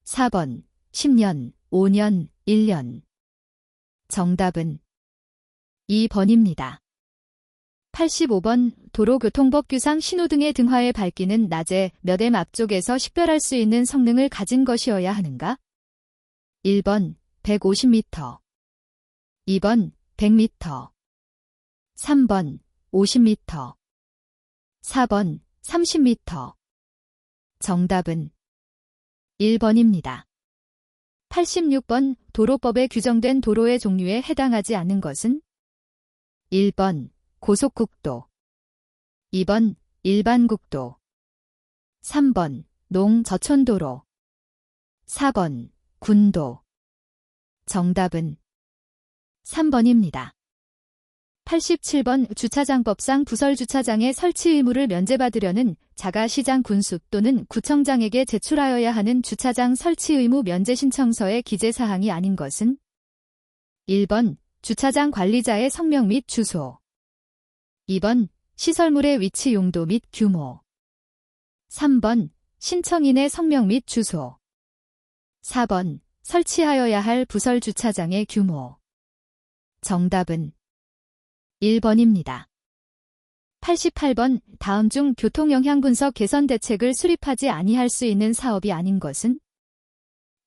4번 10년, 5년, 1년. 정답은 2번입니다. 85번 도로교통법규상 신호등의 등화에 밝기는 낮에 몇 M 앞쪽에서 식별할 수 있는 성능을 가진 것이어야 하는가? 1번 150m, 2번 100m, 3번 50m, 4번 30m. 정답은 1번입니다. 86번 도로법에 규정된 도로의 종류에 해당하지 않는 것은 1번 고속국도, 2번 일반국도, 3번 농저촌도로, 4번 군도. 정답은 3번입니다. 87번 주차장법상 부설주차장의 설치 의무를 면제받으려는 자가시장 군수 또는 구청장에게 제출하여야 하는 주차장 설치 의무 면제 신청서의 기재사항이 아닌 것은 1번 주차장 관리자의 성명 및 주소, 2번 시설물의 위치 용도 및 규모, 3번 신청인의 성명 및 주소, 4번 설치하여야 할 부설주차장의 규모. 정답은 1번입니다. 88번 다음 중 교통영향분석 개선 대책을 수립하지 아니할 수 있는 사업이 아닌 것은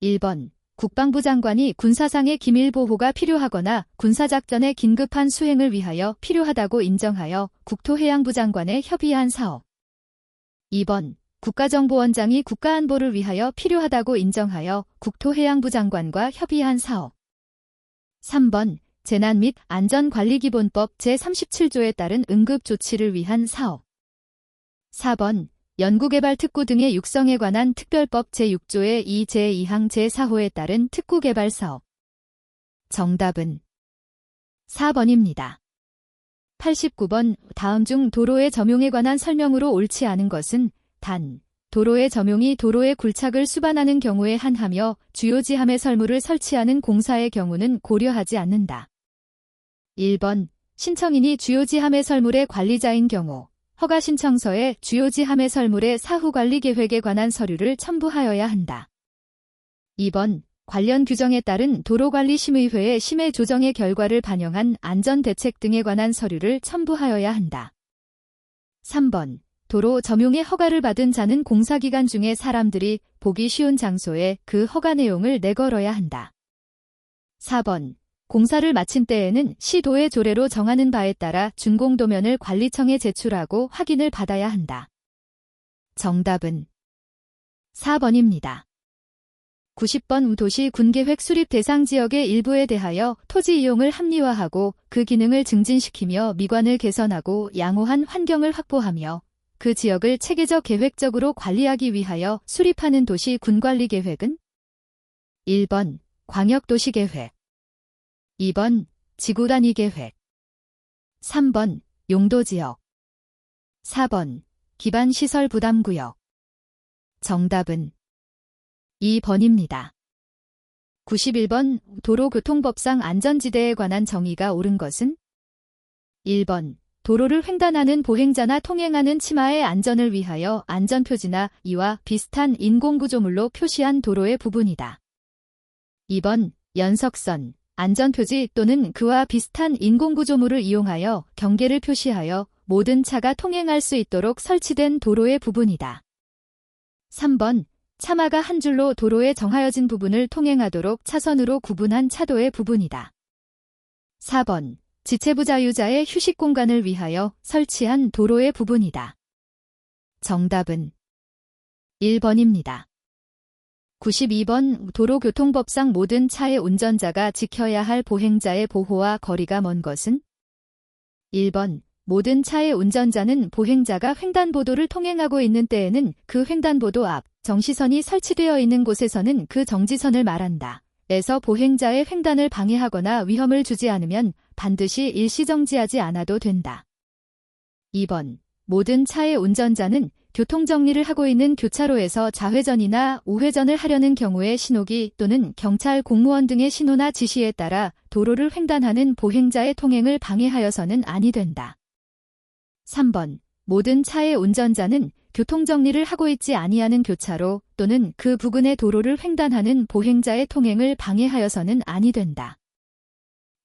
1번 국방부 장관이 군사상의 기밀보호가 필요하거나 군사작전의 긴급한 수행을 위하여 필요하다고 인정하여 국토해양부 장관에 협의한 사업, 2번 국가정보원장이 국가안보를 위하여 필요하다고 인정하여 국토해양부 장관과 협의한 사업, 3번 재난 및 안전관리기본법 제37조에 따른 응급조치를 위한 사업, 4번 연구개발특구 등의 육성에 관한 특별법 제6조의 2 제2항 제4호에 따른 특구개발 사업. 정답은 4번입니다. 89번 다음 중 도로의 점용에 관한 설명으로 옳지 않은 것은 단, 도로의 점용이 도로의 굴착을 수반하는 경우에 한하며 주요지함의 설물을 설치하는 공사의 경우는 고려하지 않는다. 1번 신청인이 주요지함의 설물의 관리자인 경우 허가신청서에 주요지함의 설물의 사후관리 계획에 관한 서류를 첨부하여야 한다. 2번 관련 규정에 따른 도로관리심의회의 심의 조정의 결과를 반영한 안전대책 등에 관한 서류를 첨부하여야 한다. 3번 도로 점용의 허가를 받은 자는 공사기간 중에 사람들이 보기 쉬운 장소에 그 허가 내용을 내걸어야 한다. 4번 공사를 마친 때에는 시도의 조례로 정하는 바에 따라 준공도면을 관리청에 제출하고 확인을 받아야 한다. 정답은 4번입니다. 90번 도시 군계획 수립 대상 지역의 일부에 대하여 토지 이용을 합리화하고 그 기능을 증진시키며 미관을 개선하고 양호한 환경을 확보하며 그 지역을 체계적 계획적으로 관리하기 위하여 수립하는 도시 군관리계획은 1번 광역도시계획, 2번 지구단위계획, 3번 용도지역, 4번 기반시설부담구역. 정답은 2번입니다. 91번 도로교통법상 안전지대에 관한 정의가 옳은 것은 1번 도로를 횡단하는 보행자나 통행하는 치마의 안전을 위하여 안전표지나 이와 비슷한 인공구조물로 표시한 도로의 부분이다. 2번 연석선, 안전표지 또는 그와 비슷한 인공구조물을 이용하여 경계를 표시하여 모든 차가 통행할 수 있도록 설치된 도로의 부분이다. 3번 차마가 한 줄로 도로에 정하여진 부분을 통행하도록 차선으로 구분한 차도의 부분이다. 4번 지체부 자유자의 휴식 공간을 위하여 설치한 도로의 부분이다. 정답은 1번입니다. 92번 도로교통법상 모든 차의 운전자가 지켜야 할 보행자의 보호와 거리가 먼 것은 1번 모든 차의 운전자는 보행자가 횡단보도를 통행하고 있는 때에는 그 횡단보도 앞 정지선이 설치되어 있는 곳에서는 그 정지선을 말한다. 에서 보행자의 횡단을 방해하거나 위험을 주지 않으면 반드시 일시정지하지 않아도 된다. 2번 모든 차의 운전자는 교통정리를 하고 있는 교차로에서 좌회전이나 우회전을 하려는 경우에 신호기 또는 경찰 공무원 등의 신호나 지시에 따라 도로를 횡단하는 보행자의 통행을 방해하여서는 아니 된다. 3번 모든 차의 운전자는 교통정리를 하고 있지 아니하는 교차로 또는 그 부근의 도로를 횡단하는 보행자의 통행을 방해하여서는 아니 된다.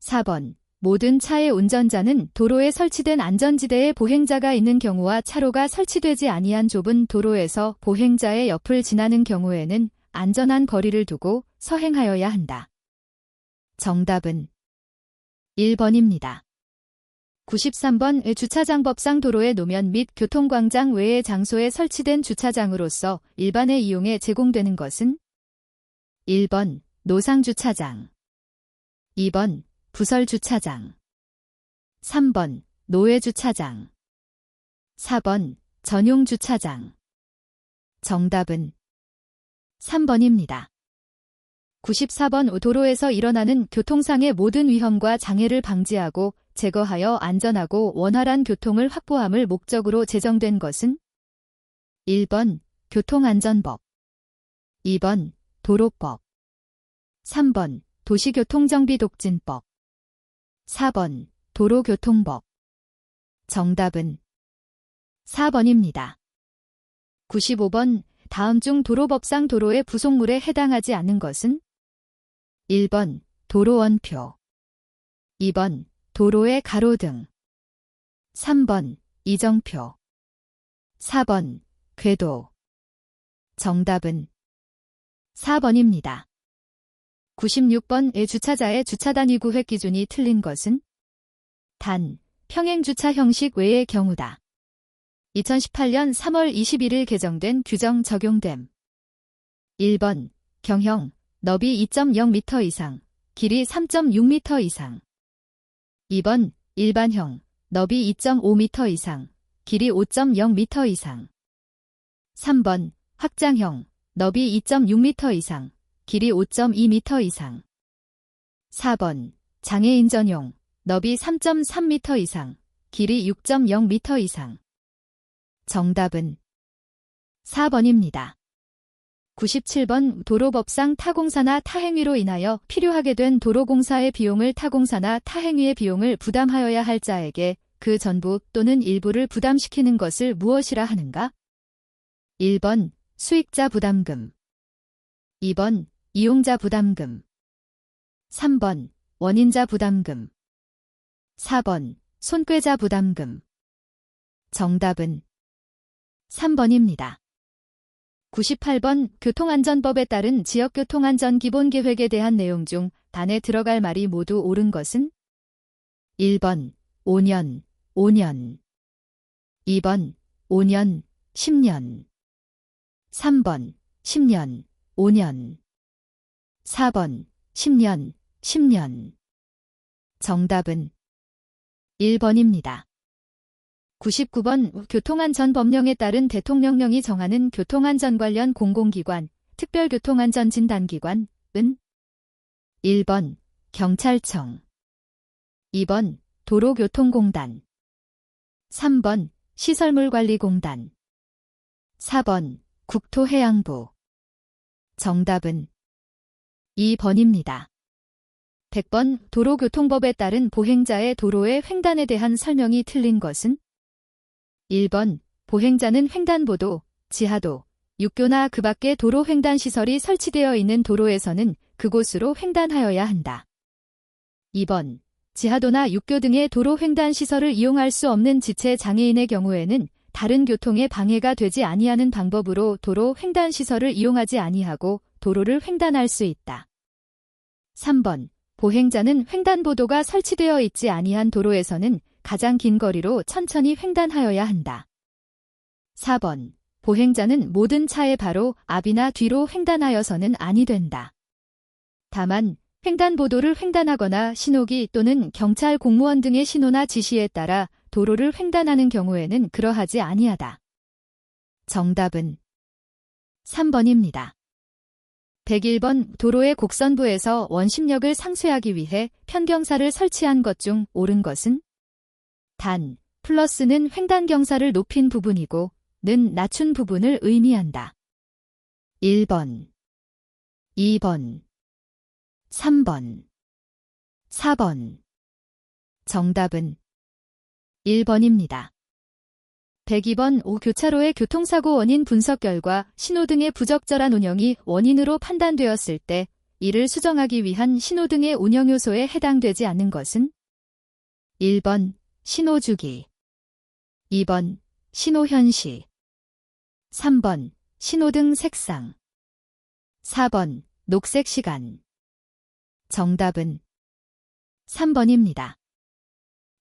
4번 모든 차의 운전자는 도로에 설치된 안전지대에 보행자가 있는 경우와 차로가 설치되지 아니한 좁은 도로에서 보행자의 옆을 지나는 경우에는 안전한 거리를 두고 서행하여야 한다. 정답은 1번입니다. 93번 주차장법상 도로의 노면 및 교통광장 외의 장소에 설치된 주차장으로서 일반의 이용에 제공되는 것은 1번 노상주차장, 2번 부설주차장, 3번 노외주차장, 4번 전용주차장. 정답은 3번입니다. 94번 도로에서 일어나는 교통상의 모든 위험과 장애를 방지하고 제거하여 안전하고 원활한 교통을 확보함을 목적으로 제정된 것은 1번 교통안전법, 2번 도로법, 3번 도시교통정비독진법, 4번 도로교통법. 정답은 4번입니다. 95번 다음 중 도로법상 도로의 부속물에 해당하지 않는 것은 1번 도로원표, 2번 도로의 가로등, 3번 이정표, 4번 궤도. 정답은 4번입니다. 96번의 주차자의 주차단위 구획 기준이 틀린 것은 단 평행주차 형식 외의 경우다. 2018년 3월 21일 개정된 규정 적용됨. 1번 경형 너비 2.0m 이상, 길이 3.6m 이상. 2번 일반형 너비 2.5m 이상, 길이 5.0m 이상. 3번 확장형 너비 2.6m 이상, 길이 5.2m 이상. 4번 장애인 전용 너비 3.3m 이상, 길이 6.0m 이상. 정답은 4번입니다. 97번 도로법상 타공사나 타행위로 인하여 필요하게 된 도로공사의 비용을 타공사나 타행위의 비용을 부담하여야 할 자에게 그 전부 또는 일부를 부담시키는 것을 무엇이라 하는가? 1번 수익자 부담금, 2번 이용자 부담금, 3번 원인자 부담금, 4번 손괴자 부담금. 정답은 3번입니다. 98번 교통안전법에 따른 지역교통안전 기본계획에 대한 내용 중 단에 들어갈 말이 모두 옳은 것은? 1번 5년, 5년 2번 5년, 10년 3번 10년, 5년 4번 10년, 10년 정답은 1번입니다. 99번 교통안전법령에 따른 대통령령이 정하는 교통안전 관련 공공기관, 특별교통안전진단기관은? 1번 경찰청 2번 도로교통공단 3번 시설물관리공단 4번 국토해양부 정답은 2번입니다. 100번 도로교통법에 따른 보행자의 도로의 횡단에 대한 설명이 틀린 것은? 1번 보행자는 횡단보도, 지하도, 육교나 그 밖에 도로 횡단 시설이 설치되어 있는 도로에서는 그곳으로 횡단하여야 한다. 2번 지하도나 육교 등의 도로 횡단 시설을 이용할 수 없는 지체 장애인의 경우에는 다른 교통에 방해가 되지 아니하는 방법으로 도로 횡단 시설을 이용하지 아니하고 도로를 횡단할 수 있다. 3번 보행자는 횡단보도가 설치되어 있지 아니한 도로에서는 가장 긴 거리로 천천히 횡단하여야 한다. 4번 보행자는 모든 차의 바로 앞이나 뒤로 횡단하여서는 아니 된다. 다만 횡단보도를 횡단하거나 신호기 또는 경찰 공무원 등의 신호나 지시에 따라 도로를 횡단하는 경우에는 그러하지 아니하다. 정답은 3번입니다. 101번 도로의 곡선부에서 원심력을 상쇄하기 위해 편경사를 설치한 것 중 옳은 것은? 단, 플러스는 횡단경사를 높인 부분이고 는 낮춘 부분을 의미한다. 1번 2번 3번 4번 정답은 1번입니다. 102번 교차로의 교통사고 원인 분석 결과 신호등의 부적절한 운영이 원인으로 판단되었을 때 이를 수정하기 위한 신호등의 운영 요소에 해당되지 않는 것은? 1번 신호주기 2번 신호현시 3번 신호등 색상 4번 녹색 시간 정답은 3번입니다.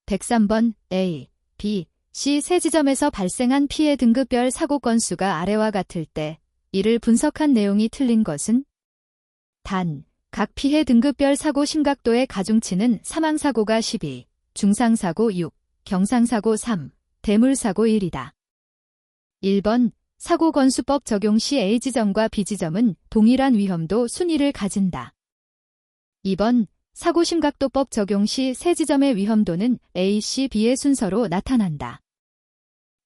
103번 A, B, C 세 지점에서 발생한 피해 등급별 사고 건수가 아래와 같을 때 이를 분석한 내용이 틀린 것은? 단, 각 피해 등급별 사고 심각도의 가중치는 사망사고가 12, 중상사고 6, 경상사고 3, 대물사고 1이다. 1번 사고건수법 적용 시 A지점과 B지점은 동일한 위험도 순위를 가진다. 2번 사고심각도법 적용 시 세 지점의 위험도는 A, C, B의 순서로 나타난다.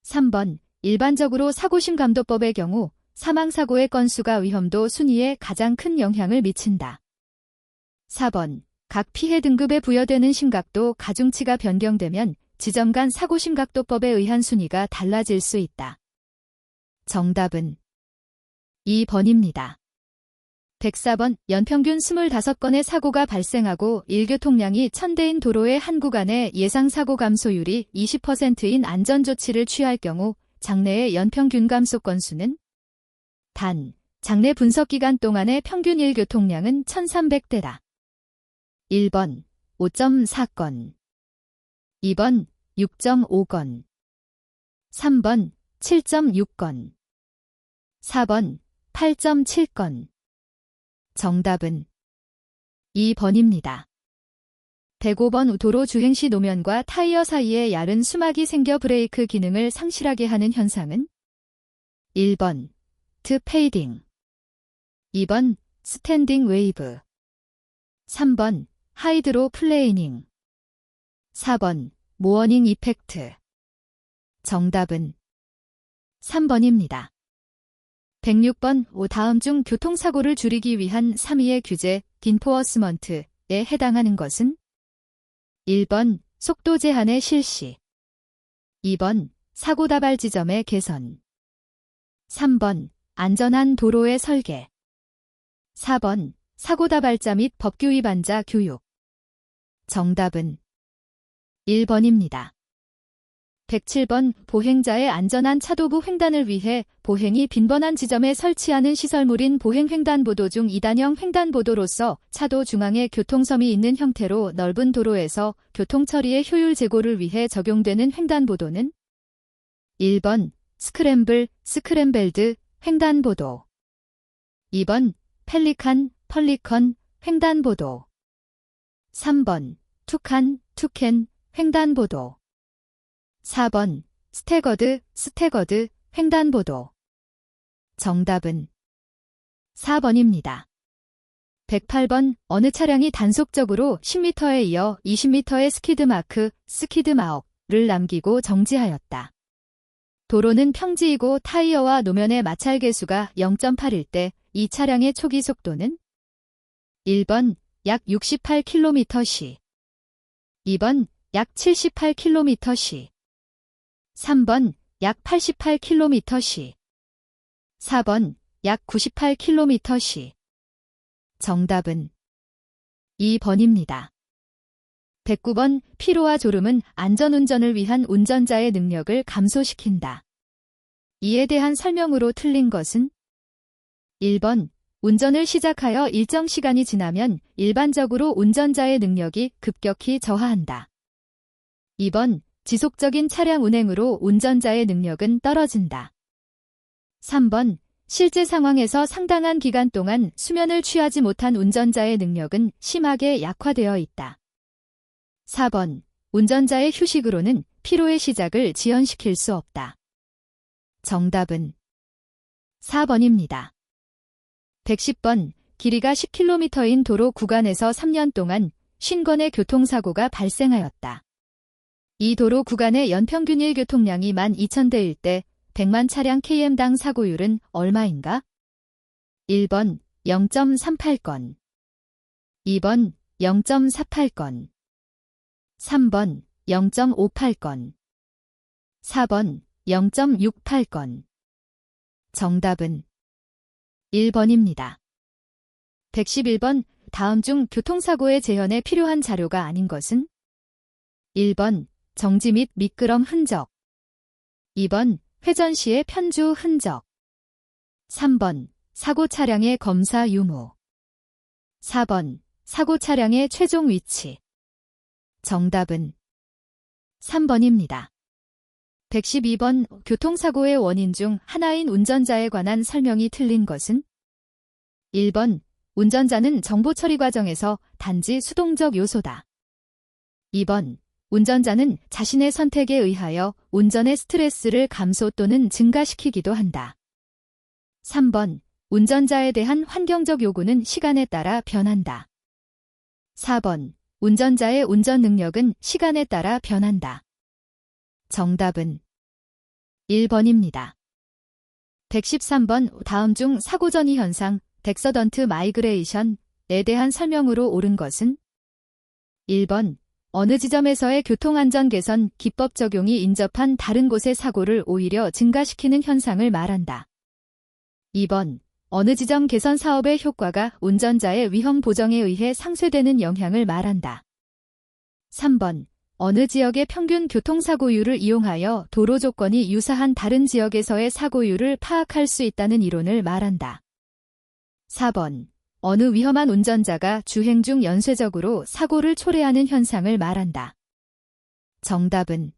3번 일반적으로 사고심감도법의 경우 사망사고의 건수가 위험도 순위에 가장 큰 영향을 미친다. 4번 각 피해 등급에 부여되는 심각도 가중치가 변경되면 지점 간 사고심각도법에 의한 순위가 달라질 수 있다. 정답은 2번입니다. 104번 연평균 25건의 사고가 발생하고 1교통량이 1000대인 도로의 한 구간에 예상 사고 감소율이 20%인 안전조치를 취할 경우 장래의 연평균 감소 건수는? 단, 장래 분석기간 동안의 평균 1교통량은 1300대다. 1번 5.4건 2번 6.5건 3번 7.6건 4번 8.7건 정답은 2번입니다. 105번 도로 주행 시 노면과 타이어 사이에 얇은 수막이 생겨 브레이크 기능을 상실하게 하는 현상은? 1번 페이딩 2번 스탠딩 웨이브 3번 하이드로 플레이닝 4번 모어닝 이펙트 정답은 3번입니다. 106번 다음 중 교통사고를 줄이기 위한 3위의 규제, 인포어스먼트에 해당하는 것은? 1번 속도 제한의 실시 2번 사고 다발 지점의 개선 3번 안전한 도로의 설계 4번 사고 다발자 및 법규 위반자 교육 정답은 1번입니다. 107번 보행자의 안전한 차도부 횡단을 위해 보행이 빈번한 지점에 설치하는 시설물인 보행횡단보도 중 2단형 횡단보도로서 차도 중앙에 교통섬이 있는 형태로 넓은 도로에서 교통처리의 효율 제고를 위해 적용되는 횡단보도는 1번 스크램블, 스크램벨드, 횡단보도 2번 펠리칸, 펄리컨, 횡단보도 3번 투칸, 투캔, 횡단보도 4번 스태거드, 스태거드, 횡단보도 정답은 4번입니다. 108번 어느 차량이 단속적으로 10m에 이어 20m의 스키드마크, 스키드마크를 남기고 정지하였다. 도로는 평지이고 타이어와 노면의 마찰 계수가 0.8일 때 이 차량의 초기 속도는 1번 약 68km/시 2번 약 78km/시 3번 약 88km/시 4번 약 98km/시 정답은 2번입니다. 109번 피로와 졸음은 안전운전을 위한 운전자의 능력을 감소시킨다. 이에 대한 설명으로 틀린 것은 1번 운전을 시작하여 일정 시간이 지나면 일반적으로 운전자의 능력이 급격히 저하한다. 2번 지속적인 차량 운행으로 운전자의 능력은 떨어진다. 3번 실제 상황에서 상당한 기간 동안 수면을 취하지 못한 운전자의 능력은 심하게 약화되어 있다. 4번 운전자의 휴식으로는 피로의 시작을 지연시킬 수 없다. 정답은 4번입니다. 110번 길이가 10km인 도로 구간에서 3년 동안 50건의 교통사고가 발생하였다. 이 도로 구간의 연평균일 교통량이 12,000대일 때 100만 차량 km당 사고율은 얼마인가? 1번 0.38건 2번 0.48건 3번 0.58건 4번 0.68건 정답은 1번입니다. 111번 다음 중 교통사고의 재현에 필요한 자료가 아닌 것은 1번 정지 및 미끄럼 흔적 2번 회전 시의 편주 흔적 3번 사고 차량의 검사 유무 4번 사고 차량의 최종 위치 정답은 3번입니다. 112번 교통사고의 원인 중 하나인 운전자에 관한 설명이 틀린 것은 1번 운전자는 정보 처리 과정에서 단지 수동적 요소다. 2번 운전자는 자신의 선택에 의하여 운전의 스트레스를 감소 또는 증가시키기도 한다. 3번 운전자에 대한 환경적 요구는 시간에 따라 변한다. 4번 운전자의 운전 능력은 시간에 따라 변한다. 정답은 1번입니다. 113번 다음 중 사고 전이 현상, 덱서던트 마이그레이션에 대한 설명으로 옳은 것은 1번 어느 지점에서의 교통안전 개선 기법 적용이 인접한 다른 곳의 사고를 오히려 증가시키는 현상을 말한다. 2번 어느 지점 개선 사업의 효과가 운전자의 위험 보정에 의해 상쇄되는 영향을 말한다. 3번 어느 지역의 평균 교통사고율을 이용하여 도로 조건이 유사한 다른 지역에서의 사고율을 파악할 수 있다는 이론을 말한다. 4번 어느 위험한 운전자가 주행 중 연쇄적으로 사고를 초래하는 현상을 말한다. 정답은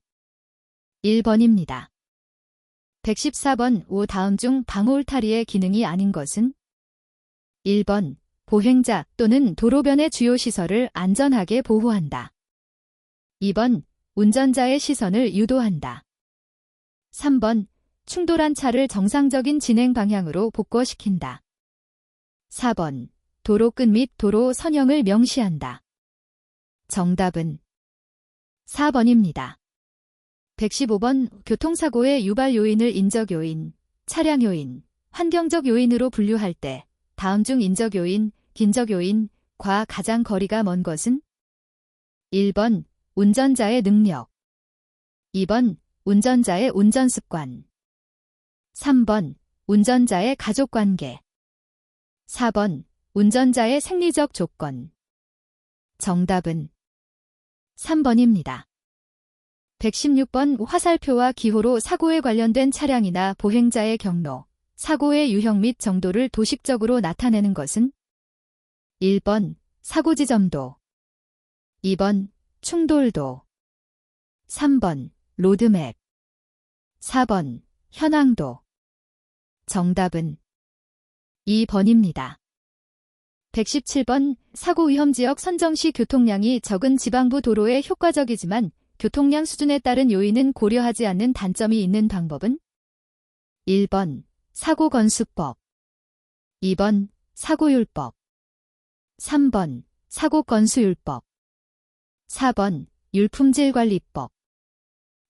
1번입니다. 114번 다음 중 방호 울타리의 기능이 아닌 것은 1번 보행자 또는 도로변의 주요 시설을 안전하게 보호한다. 2번 운전자의 시선을 유도한다. 3번 충돌한 차를 정상적인 진행 방향으로 복궈시킨다. 4번 도로 끝 및 도로 선형을 명시한다. 정답은 4번입니다. 115번 교통사고의 유발 요인을 인적 요인, 차량 요인, 환경적 요인으로 분류할 때 다음 중 인적 요인, 긴적 요인과 가장 거리가 먼 것은 1번 운전자의 능력 2번 운전자의 운전습관 3번 운전자의 가족관계 4번 운전자의 생리적 조건 정답은 3번입니다. 116번 화살표와 기호로 사고에 관련된 차량이나 보행자의 경로, 사고의 유형 및 정도를 도식적으로 나타내는 것은 1번 사고 지점도, 2번 충돌도, 3번 로드맵, 4번 현황도. 정답은 2번입니다. 117번 사고 위험 지역 선정 시 교통량이 적은 지방부 도로에 효과적이지만 교통량 수준에 따른 요인은 고려하지 않는 단점이 있는 방법은 1번 사고건수법, 2번 사고율법, 3번 사고건수율법, 4번 율품질관리법.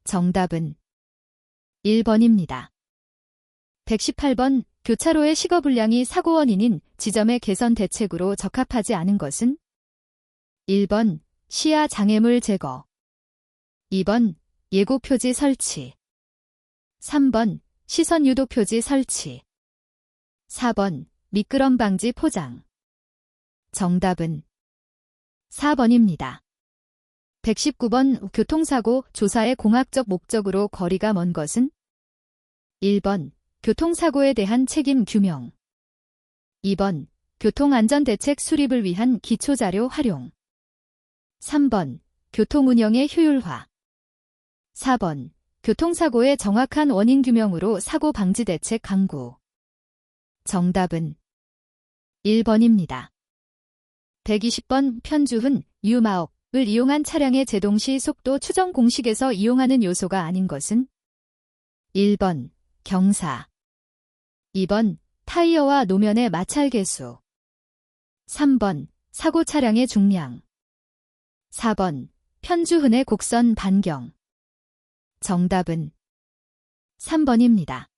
정답은 1번입니다. 118번 교차로의 시거불량이 사고 원인인 지점의 개선 대책으로 적합하지 않은 것은 1번 시야 장애물 제거, 2번 예고 표지 설치, 3번 시선 유도 표지 설치, 4번 미끄럼 방지 포장. 정답은 4번입니다. 119번 교통사고 조사의 공학적 목적으로 거리가 먼 것은 1번 교통사고에 대한 책임 규명, 2번 교통안전대책 수립을 위한 기초자료 활용, 3번 교통운영의 효율화, 4번 교통사고의 정확한 원인 규명으로 사고 방지 대책 강구. 정답은 1번입니다. 120번 편주훈, 유마옥을 이용한 차량의 제동시 속도 추정 공식에서 이용하는 요소가 아닌 것은 1번 경사, 2번 타이어와 노면의 마찰 계수, 3번 사고 차량의 중량, 4번 편주훈의 곡선 반경. 정답은 3번입니다.